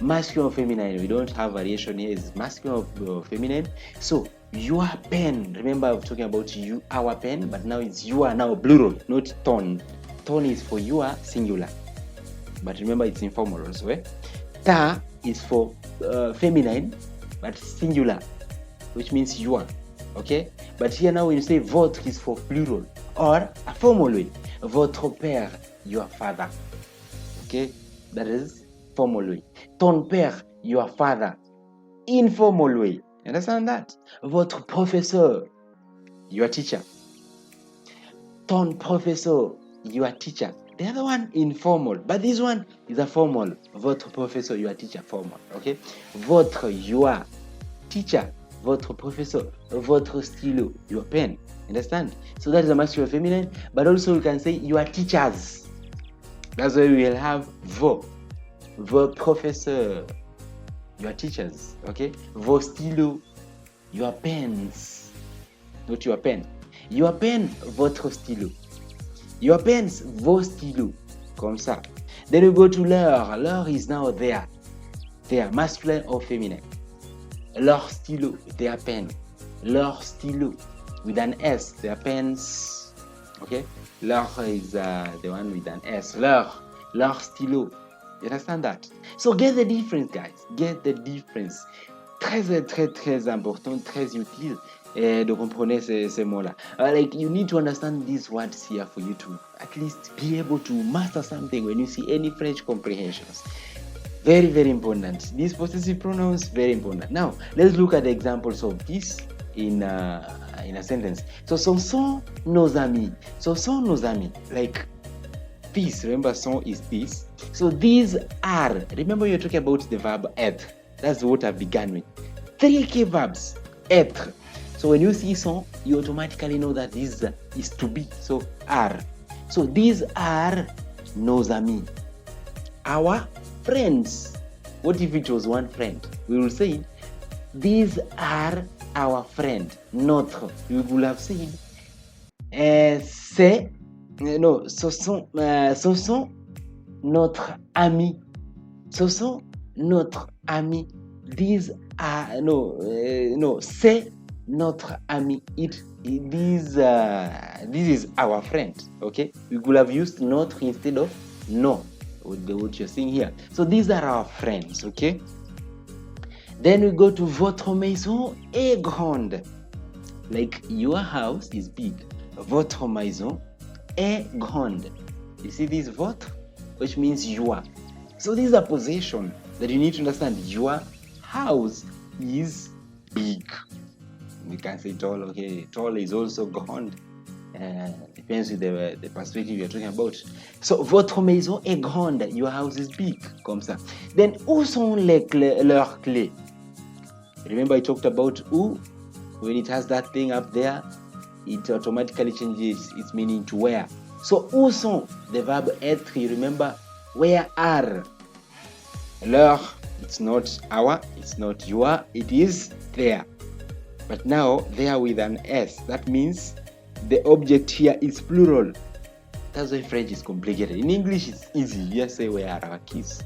Masculine or feminine, we don't have variation here. It's masculine or feminine. So your pen. Remember, I'm talking about you, our pen, but now it's your, now plural, not ton. Ton is for your, singular. But remember, it's informal also. Eh? Ta is for feminine, but singular, which means your. Okay? But here now, when you say votre is for plural, or a formal way, votre père, your father. Okay? That is formal way. Ton père, your father. Informal way. Understand that? Votre professeur, your teacher. ton professeur, your teacher. The other one informal, but this one is a formal. Votre professeur, your teacher, formal. Okay. Votre, your teacher, votre professeur, votre stylo, your pen. Understand? So that is a masculine feminine, but also you can say your teachers. That's why we will have vos professeur, your teachers. Okay. Vos stylo, your pens, not your pen. Your pen, votre stylo. Your pens, vos stylos. Comme ça. Then we go to leur. Leur is now their. Their, masculine or feminine. Leur stylo, their pen. Leur stylo, with an S, their pens. Okay? Leur is the one with an S. Leur stylo. You understand that? So get the difference, guys. Get the difference. Très important, très utile de comprendre ces mots-là. Like, you need to understand these words here for you to at least be able to master something when you see any French comprehensions. Very important. These possessive pronouns, very important. Now, let's look at the examples of this in a sentence. So, sont nos amis. So, sont nos amis. Like, this, remember, sont is this. So, these are, remember you're talking about the verb être. That's what I began with. 3 key verbs. Être. So when you see sont, you automatically know that this is to be. So are. So these are nos amis. Our friends. What if it was one friend? We will say, these are our friend. Notre. We will have said, c'est, no, ce sont notre ami. Ce sont notre ami. These are, c'est notre ami. This is our friend. Okay, we could have used notre instead of no, what you're seeing here. So these are our friends. Okay, then we go to votre maison est grande. Like, your house is big. Votre maison est grande. You see this votre, which means your. So these are possession that you need to understand. Your house is big. We can say tall. Okay, tall is also grande. Depends with the perspective you're talking about. So votre maison est grande. Your house is big. Comme ça. Then où sont leurs clés? Remember I talked about où. When it has that thing up there, it automatically changes its meaning to where. So où sont, the verb être, you remember, where are. Leur, it's not our, it's not your, it is there. But now, there with an S, that means the object here is plural. That's why French is complicated. In English, it's easy. You just say, where are our keys?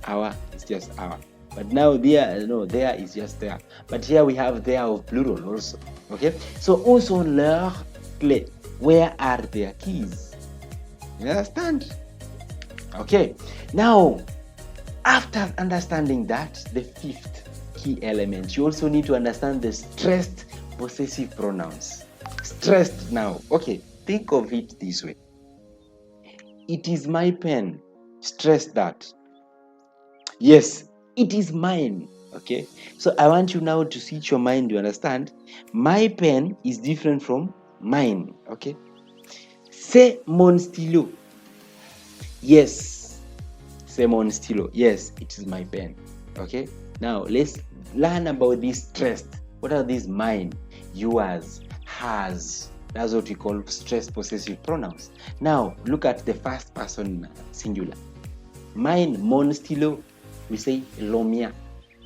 Our is just our. But now there is just there. But here we have there of plural also. Okay? So où sont leurs clés? Where are their keys? You understand? Okay. Now, after understanding that, the fifth key element, you also need to understand the stressed possessive pronouns. Stressed now. Okay, think of it this way. It is my pen. Stress that. Yes, it is mine. Okay, so I want you now to switch your mind to understand my pen is different from mine. Okay, c'est mon stylo. Yes, c'est mon stylo. Yes, it is my pen. Okay, now let's learn about this stressed. What are these? Mine, yours, hers. That's what we call stressed possessive pronouns. Now look at the first person singular. Mine, mon stylo. We say lo mien.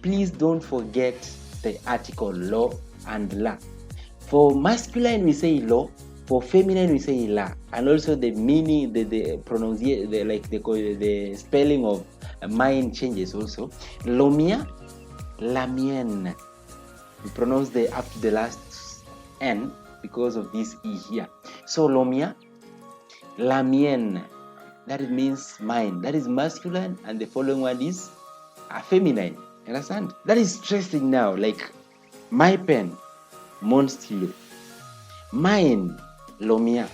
Please don't forget the article lo and la. For masculine we say lo, for feminine we say la, and also the meaning, the pronunciation, the spelling of mine changes also. Lo mien, la mienne. We pronounce the up to the last n because of this e here. So lo mien, la mienne. That means mine. That is masculine, and the following one is feminine. Understand? That is stressing now. Like my pen, mon stylo. Mine, lo mien.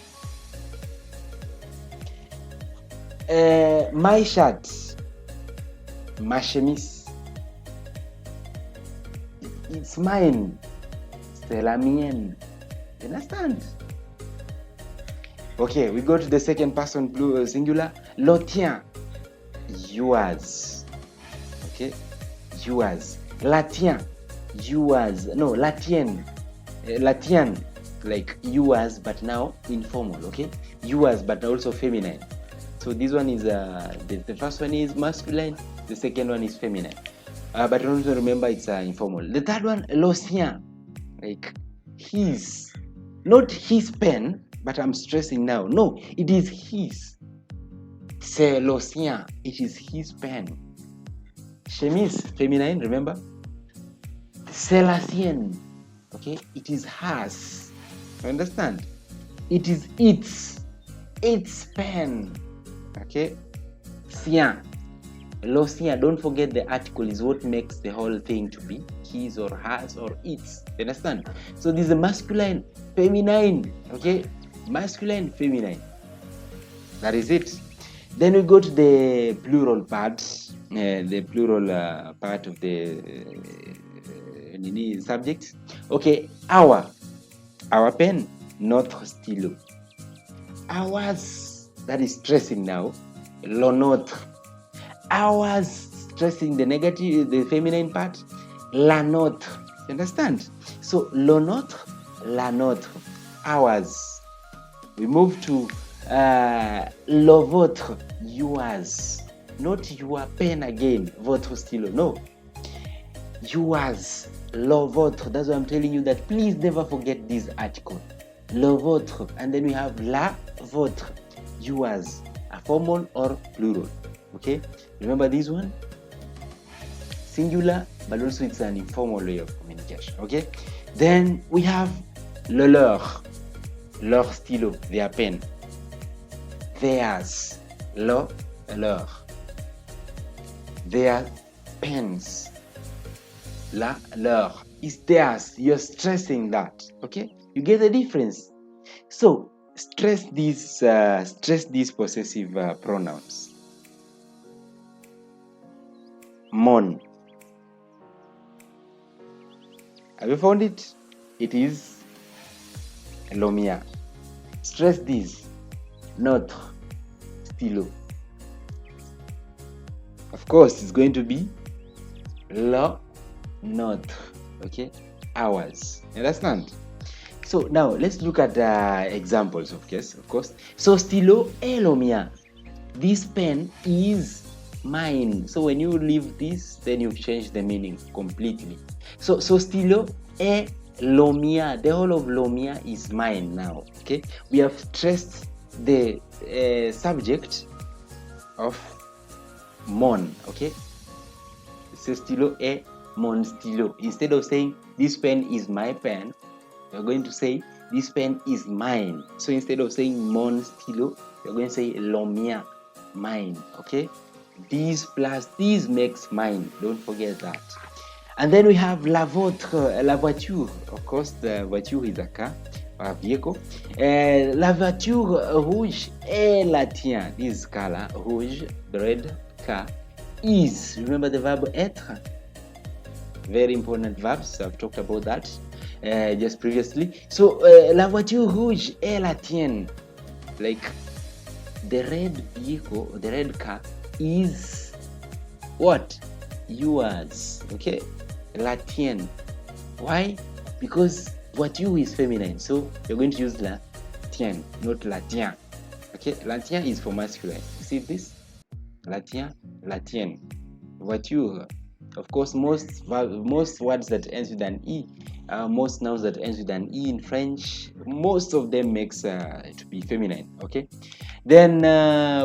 My shirt, ma chemise. It's mine. C'est la mienne. Understand? Okay, we go to the second person singular. Le tien, yours. Okay, yours. La tien, yours. No, la tienne, la tienne, like yours, but now informal. Okay, yours, but also feminine. So this one is the first one is masculine, the second one is feminine. But also remember it's informal. The third one, le sien, like his, not his pen, but I'm stressing now. No, it is his. C'est le sien, it is his pen. Chemise, feminine, remember? C'est la sienne, okay? It is hers. You understand? It is its pen, okay? Sien. Le sien, don't forget the article is what makes the whole thing to be his or hers or its. You understand? So this is a masculine, feminine, okay? Masculine, feminine. That is it. Then we go to the plural part, the plural part of the subject. Okay, our pen, notre stylo. Ours, that is stressing now. Le nôtre. Ours, stressing the negative, the feminine part. La nôtre. You understand? So le nôtre, la nôtre. Ours. We move to le vôtre, yours. Not your pen again, votre stylo. No. Yours. Le vôtre. That's why I'm telling you that please never forget this article. Le vôtre. And then we have la vôtre. Yours. A formal or plural. Okay? Remember this one? Singular, but also it's an informal way of communication. Okay? Then we have le leur. Leur stylo, their pen. Theirs. Leur. Their pens. Leur. It's theirs. You're stressing that. Okay? You get the difference. So stress these possessive pronouns. Mon. Have you found it? It is le mien. Stress this. Notre. Stylo. Of course, it's going to be le nôtre. Okay? Ours. You understand? So now let's look at examples of course. So stylo est le mien. This pen is mine. So when you leave this, then you change the meaning completely. So stylo est le mien. The whole of le mien is mine now. Okay, we have stressed the subject of mon. Okay, so stylo est mon stylo. Instead of saying this pen is my pen, you're going to say this pen is mine. So instead of saying mon stylo, you're going to say le mien, mine. Okay, this plus this makes mine. Don't forget that. And then we have la vôtre, la voiture. Of course, the voiture is a car, a vehicle. La voiture rouge est la tienne. This color, rouge, the red car, is. Remember the verb être? Very important verbs. I've talked about that just previously. So, la voiture rouge est la tienne. Like, the red vehicle, the red car is what? Yours. Okay? La tienne. Why? Because voiture is feminine. So, you're going to use la tienne, not la tien. Okay? La tien is for masculine. You see this? La tien, la tienne. Voiture. Of course, most words that ends with an E, most nouns that ends with an E in French, most of them makes to be feminine. Okay. Then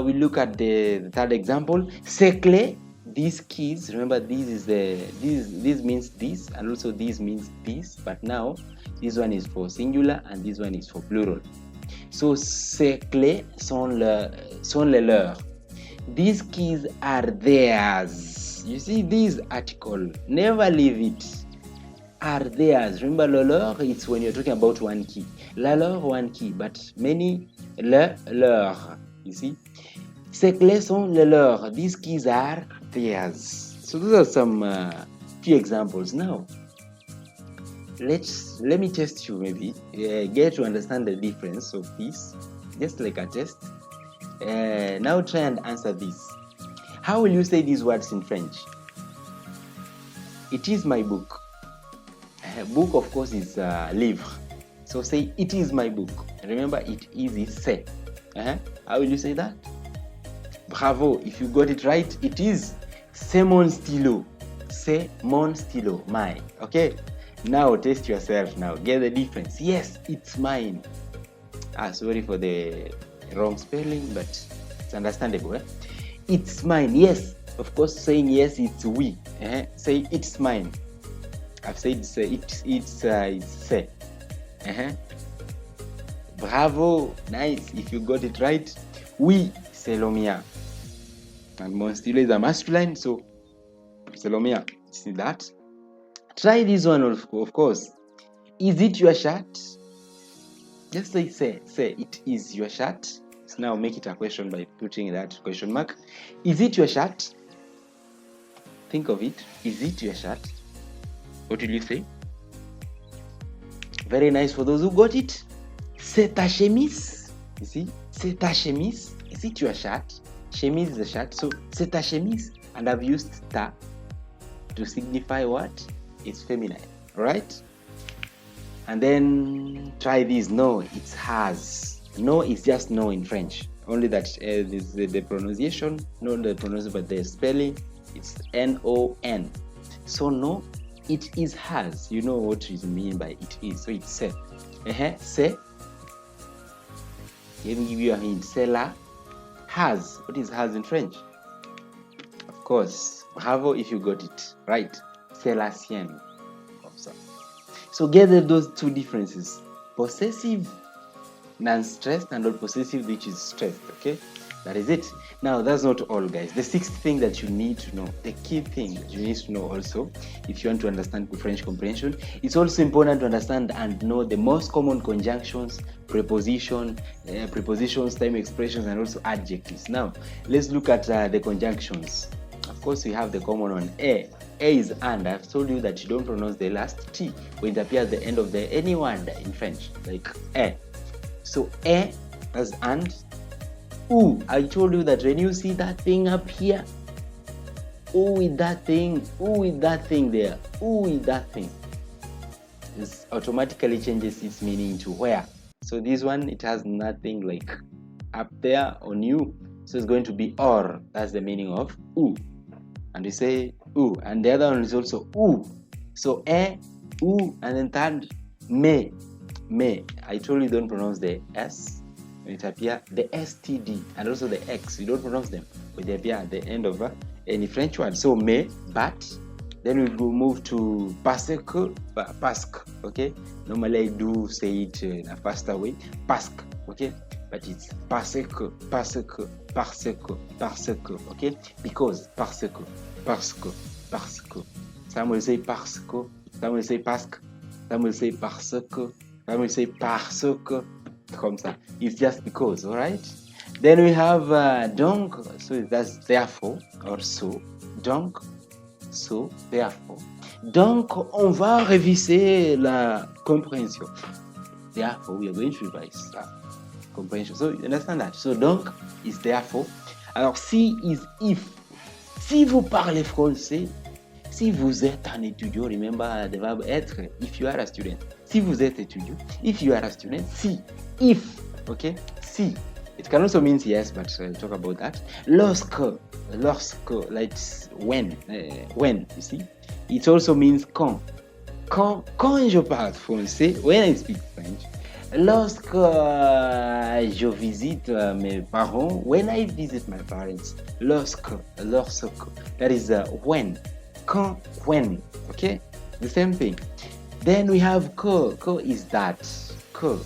we look at the third example. C'est clé. These keys. Remember, this means this, and also this means this. But now this one is for singular and this one is for plural. So ces clés sont les leurs. These keys are theirs. You see this article, never leave it. Are theirs. Remember, le leur, it's when you're talking about one key. La leur, one key, but many le leur. You see? Ces clés sont les leurs. These keys are theirs. So those are some few examples. Now, let me test you maybe. Get to understand the difference of this just like a test. Now try and answer this. How will you say these words in French? It is my book. Book, of course, is livre. So say it is my book. Remember, it is c'est. How will you say that? Bravo, if you got it right, it is c'est mon stylo. C'est mon stylo, mine. Okay? Now test yourself now. Get the difference. Yes, it's mine. Sorry for the wrong spelling, but it's understandable. It's mine. Yes, of course, saying yes, it's we. Say it's mine. I've said it's say. Bravo, nice. If you got it right, oui, c'est le mien. And mon stylo is a masculine, so c'est le mien. See that? Try this one, of course. Is it your shirt? Just say it is your shirt. So now make it a question by putting that question mark. Is it your shirt? Think of it. Is it your shirt? What will you say? Very nice for those who got it. C'est ta chemise. You see? C'est ta chemise. Is it your shirt? Chemise is a shirt. So c'est ta chemise. And I've used ta to signify what? It's feminine. Right? And then try this. No, it's has. No is just no in French. Only that is the pronunciation. Not the pronunciation, but the spelling. It's N-O-N. So no, it is has. You know what is mean by it is. So it's c'est. C'est. Let me give you a hint. C'est la. Has. What is has in French? Of course. Bravo if you got it right. C'est la sienne. So gather those two differences. Possessive, non-stressed, and all possessive, which is stressed. Okay? That is it. Now, that's not all, guys. The sixth thing that you need to know, the key thing that you need to know also, if you want to understand French comprehension, it's also important to understand and know the most common conjunctions, prepositions, time expressions, and also adjectives. Now, let's look at the conjunctions. Of course, we have the common one, a. A is and. I've told you that you don't pronounce the last T when it appears at the end of any word in French, like a. So a, that's and. Ooh, I told you that when you see that thing up here, ooh with that thing, ooh with that thing there, ooh with that thing, this automatically changes its meaning to where. So this one, it has nothing like up there on you, so it's going to be or. That's the meaning of ooh. And we say ooh, and the other one is also ooh. So a, ooh, and then third, me. I told you don't pronounce the S when it appears, the STD, and also the X. You don't pronounce them when they appear at the end of any French word. So me, but. Then we will move to pasque. Okay. Normally I do say it in a faster way. Pasque. Okay. But it's pasque. Okay. Because pasque. Some will say pasque. Some will say pasque. Some will say pasque. Some will say parce. Comme ça. It's just because. All right. Then we have donc. So that's therefore or so. Donc. So, therefore. Donc, on va réviser la compréhension. Therefore, we are going to revise comprehension. So, you understand that? So, donc is therefore. Alors, si is if. Si vous parlez français, si vous êtes un étudiant, remember the verb être, if you are a student. Si vous êtes étudiant, if you are a student, si, if, okay, si. It can also mean yes, but we'll talk about that. Lorsque, like when, you see. It also means quand. Quand je parle français, when I speak French. Lorsque je visite mes parents, when I visit my parents. Lorsque, that is when. Quand, when, okay? The same thing. Then we have que is that, que.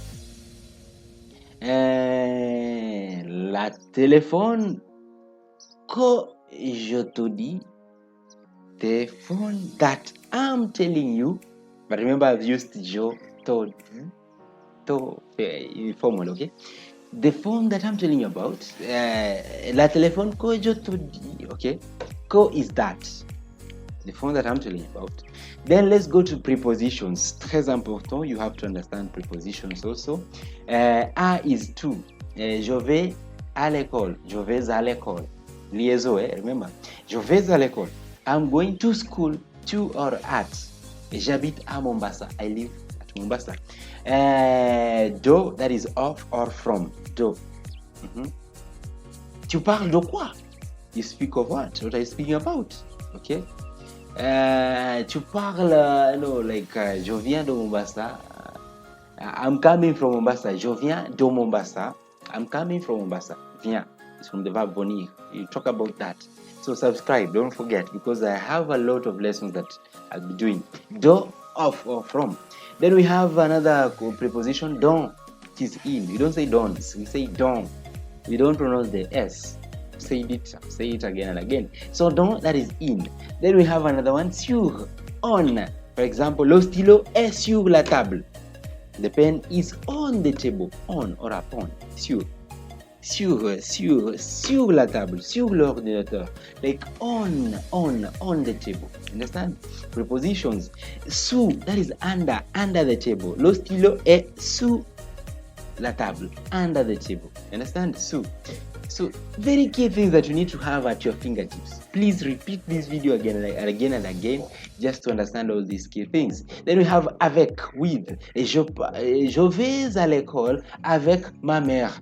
La téléphone que je te dis, téléphone that I'm telling you, but remember I've used je, to informal, okay? The phone that I'm telling you about, la téléphone que je te dis, okay? Que is that, the phone that I'm telling you about. Then let's go to prepositions. Très important, you have to understand prepositions also. A is to. Je vais à l'école. Je vais à l'école. Liaison, remember. Je vais à l'école. I'm going to school to or at. J'habite à Mombasa. I live at Mombasa. Do, that is of or from. Do. Tu parles de quoi? You speak of what? What are you speaking about? Okay. Tu parles, no, like, je viens de Mombasa. I'm coming from Mombasa. Je viens de Mombasa. I'm coming from Mombasa. Viens. It's from the verb venir. You talk about that. So subscribe, don't forget, because I have a lot of lessons that I'll be doing. Do, of, or from. Then we have another preposition, don. It is in. We don't say dons. We say don. We don't pronounce the S. Say it again and again. So don, that is in. Then we have another one, sur, on. For example, le stylo est sur la table. The pen is on the table. On or upon. Sur la table, sur l'ordinateur. Like on the table. Understand? Prepositions. Sous, that is under the table. Le stylo est sous la table, under the table. Understand? Sous. So very key things that you need to have at your fingertips. Please repeat this video again and again just to understand all these key things. Then we have avec, with. Je vais à l'école avec ma mère.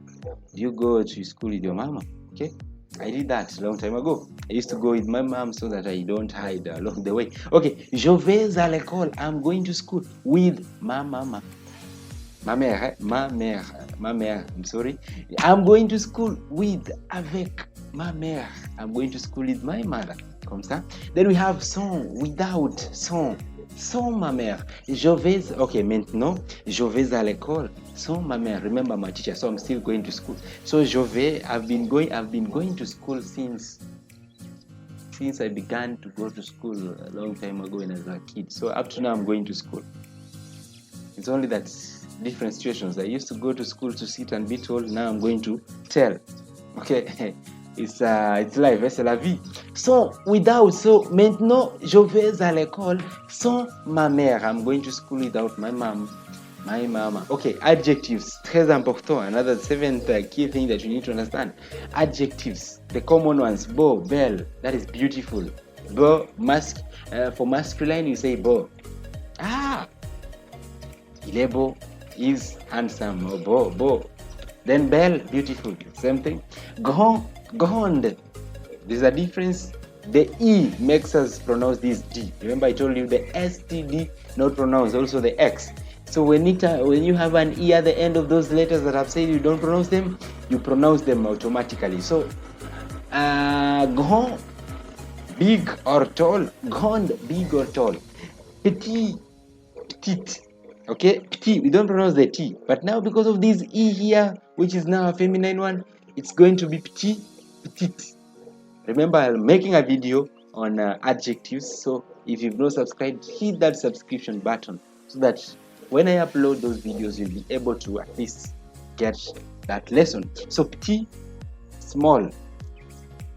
You go to school with your mama. Okay, I did that a long time ago. I used to go with my mom so that I don't hide along the way. Okay, je vais à l'école. I'm going to school with my mama. Ma mère, I'm sorry. I'm going to school with, avec, ma mère. I'm going to school with my mother. Comme ça. Then we have sans, without, sans ma mère. Je vais, okay, maintenant, je vais à l'école sans ma mère. Remember my teacher, so I'm still going to school. So je vais, I've been going to school since I began to go to school a long time ago when I was a kid. So up to now, I'm going to school. It's only that different situations. I used to go to school to sit and be told. Now I'm going to tell. Okay, it's life, c'est la vie. So without, so maintenant je vais à l'école sans ma mère. I'm going to school without my mom, my mama. Okay, adjectives, très important. Another seventh key thing that you need to understand. Adjectives, the common ones: beau, belle, that is beautiful. Beau, for masculine you say beau. Il est beau. Is handsome or beau. Then belle, beautiful, same thing. Grande, there's a difference. The E makes us pronounce this D. Remember I told you the STD not pronounced, also the X. So when you have an E at the end of those letters that I've said you don't pronounce them, you pronounce them automatically. So grand, big or tall. Grande, big or tall. Petit, petite. Okay, T, we don't pronounce the T, but now because of this E here, which is now a feminine one, it's going to be petit, petite. Remember, I'm making a video on adjectives, so if you've not subscribed, hit that subscription button so that when I upload those videos, you'll be able to at least get that lesson. So petit, small,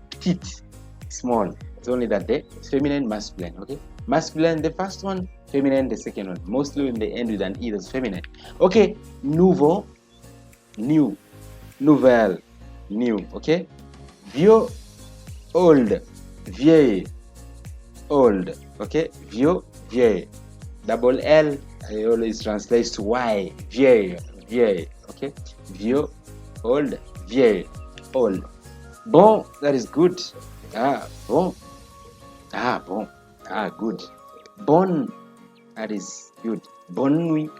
petite, small. It's only that there. It's feminine, masculine, okay? Masculine, the first one. Feminine, the second one. Mostly in the end with an E, that's feminine. Okay, nouveau, new. Nouvelle, new. Okay, vieux, old. Vieille, old. Okay, vieux, vieille. Double L, I always translate to Y. Vieille, vieille. Okay, vieux, old, vieille, old. Bon, that is good. Bon. Bon. Good. Bon. That is good. Bonne nuit.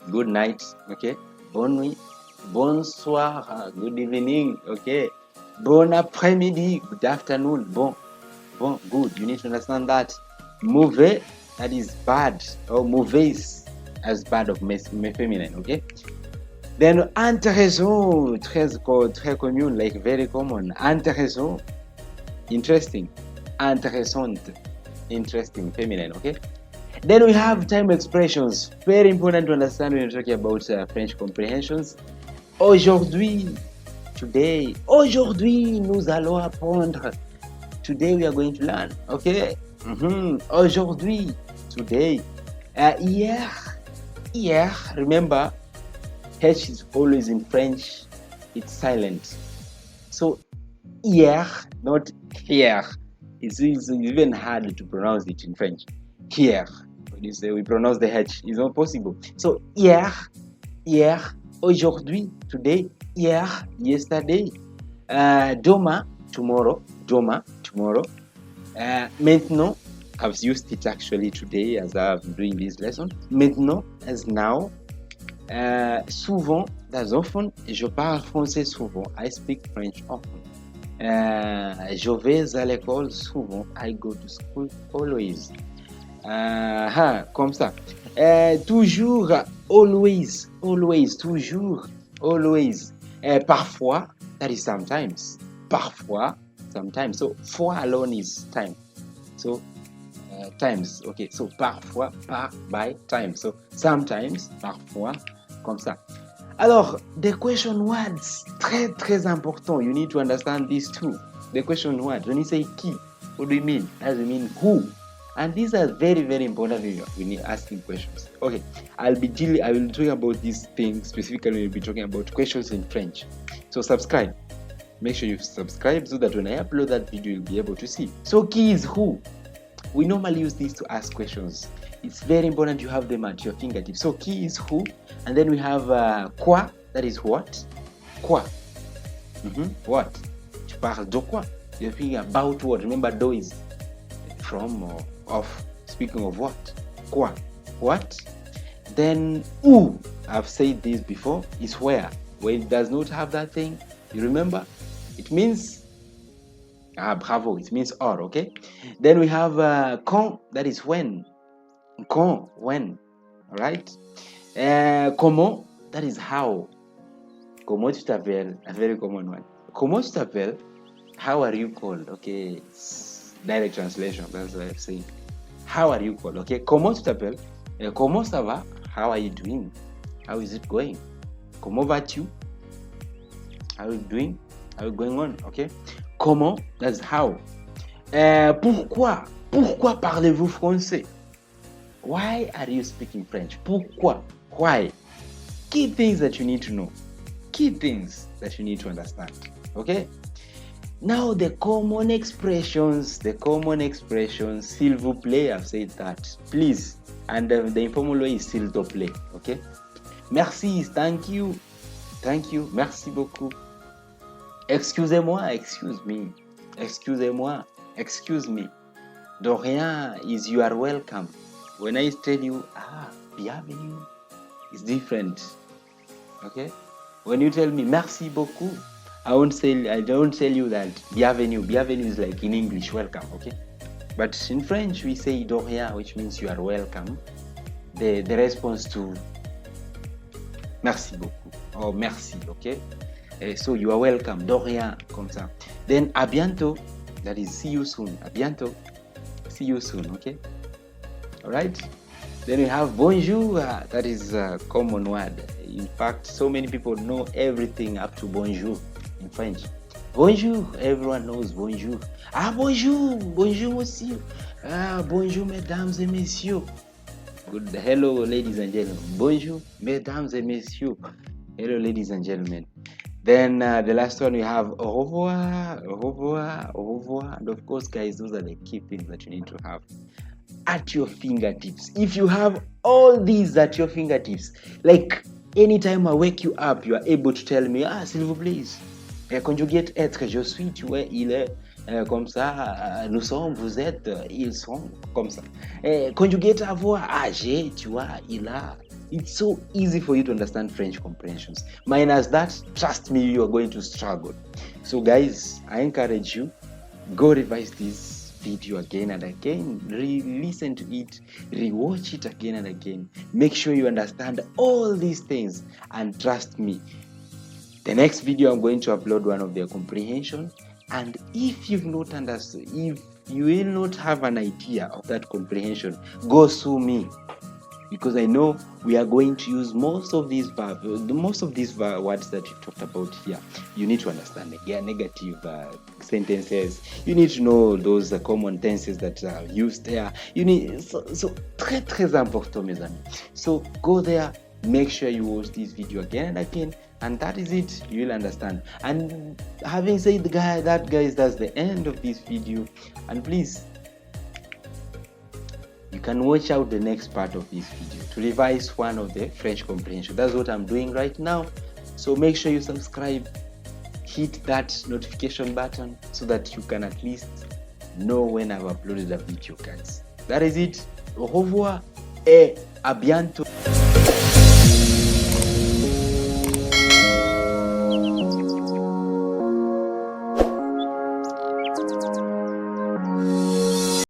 Good night. Okay. Bonne nuit. Bonsoir. Good evening. Okay. Bon après-midi. Good afternoon. Bon. Good. You need to understand that. Mauvais. That is bad. Or mauvaise as bad of feminine. Okay. Then intéressant. Très commune. Like very common. Intéressant. Interesting. Intéressante. Interesting. Feminine. Okay. Then we have time expressions. Very important to understand when you're talking about French comprehensions. Aujourd'hui, today. Aujourd'hui, nous allons apprendre. Today we are going to learn. Okay? Aujourd'hui, today. Hier. Remember, H is always in French it's silent. So hier, not here. It's even hard to pronounce it in French. Here. When you say we pronounce the H, it's not possible. So hier, aujourd'hui, today, hier, yesterday, demain, tomorrow, maintenant, I've used it actually today as I'm doing this lesson. Maintenant, as now. Souvent, that's often. Je parle français souvent. I speak French often. Je vais à l'école souvent. I go to school always. Comme ça. Toujours, always, toujours, always. Parfois, that is sometimes. Parfois, sometimes. So, fois alone is time. So, times. Okay, so parfois, by time. So, sometimes, parfois, comme ça. Alors, the question words, très important. You need to understand these two. The question words. When you say qui, what do you mean? Does it mean who? And these are very important when you're asking questions. Okay, I will talk about these things specifically. We'll be talking about questions in French. So subscribe. Make sure you subscribe so that when I upload that video, you'll be able to see. So qui is who? We normally use these to ask questions. It's very important you have them at your fingertips. So qui is who, and then we have quoi, that is what. Quoi. What? Tu parles de quoi? You're thinking about what? Remember, do is from or of. Speaking of what? Quoi? What? Then où, I've said this before, is where. When it does not have that thing, you remember? It means bravo, it means or, okay? Then we have quand, that is when. Quand, when, all right? Comment, that is how. Comment tu t'appelles, a very common one. Comment tu t'appelles, how are you called? Okay, it's direct translation, that's what I'm saying. How are you called? Okay, comment tu t'appelles? Comment ça va? How are you doing? How is it going? Comment vas-tu? How are you doing? How are you going on? Okay. Comment, that's how. Pourquoi? Pourquoi parlez-vous français? Why are you speaking French? Pourquoi? Why? Key things that you need to know. Key things that you need to understand. Okay? Now the common expressions, s'il vous plaît, I've said that. Please. And the informal way is s'il te plaît. Okay? Merci, thank you. Merci beaucoup. Excusez-moi, excuse me. Excusez-moi, excuse me. De rien is you are welcome. When I tell you, bienvenue, it's different. Okay? When you tell me merci beaucoup, I don't tell you that bienvenue. Bienvenue is like in English, welcome, okay? But in French, we say de rien, which means you are welcome. The response to merci beaucoup or merci, okay? So you are welcome, de rien, comme ça. Then à bientôt, that is see you soon. À bientôt, see you soon, okay? All right. Then we have bonjour. That is a common word. In fact, so many people know everything up to bonjour in French. Bonjour. Everyone knows bonjour. Bonjour. Bonjour, monsieur. Bonjour, mesdames et messieurs. Good. Hello, ladies and gentlemen. Bonjour, mesdames et messieurs. Hello, ladies and gentlemen. Then the last one we have au revoir, au revoir, au revoir. And of course, guys, those are the key things that you need to have at your fingertips. If you have all these at your fingertips, like anytime I wake you up, you are able to tell me, s'il vous plaît, conjugate être, je suis, tu es, il est, comme ça, nous sommes, vous êtes, ils sont, comme ça. Conjugate avoir, j'ai, tu as, il a. It's so easy for you to understand French comprehensions. Minus that, trust me, you are going to struggle. So guys, I encourage you, go revise this video again and again, re-listen to it, re-watch it again and again. Make sure you understand all these things, and trust me, the next video I'm going to upload one of their comprehension, and if you've not understood, if you will not have an idea of that comprehension, go sue me, because I know we are going to use most of these words that you talked about here. You need to understand again negative sentences. You need to know those common tenses that are used there. You need so très important, mes amis. So go there, make sure you watch this video again and again, And that is it. You'll understand. And having said that, guys, that's the end of this video. And please, you can watch out the next part of this video to revise one of the French comprehension. That's what I'm doing right now. So make sure you subscribe, hit that notification button so that you can at least know when I've uploaded a video, guys. That is it. Au revoir et à bientôt.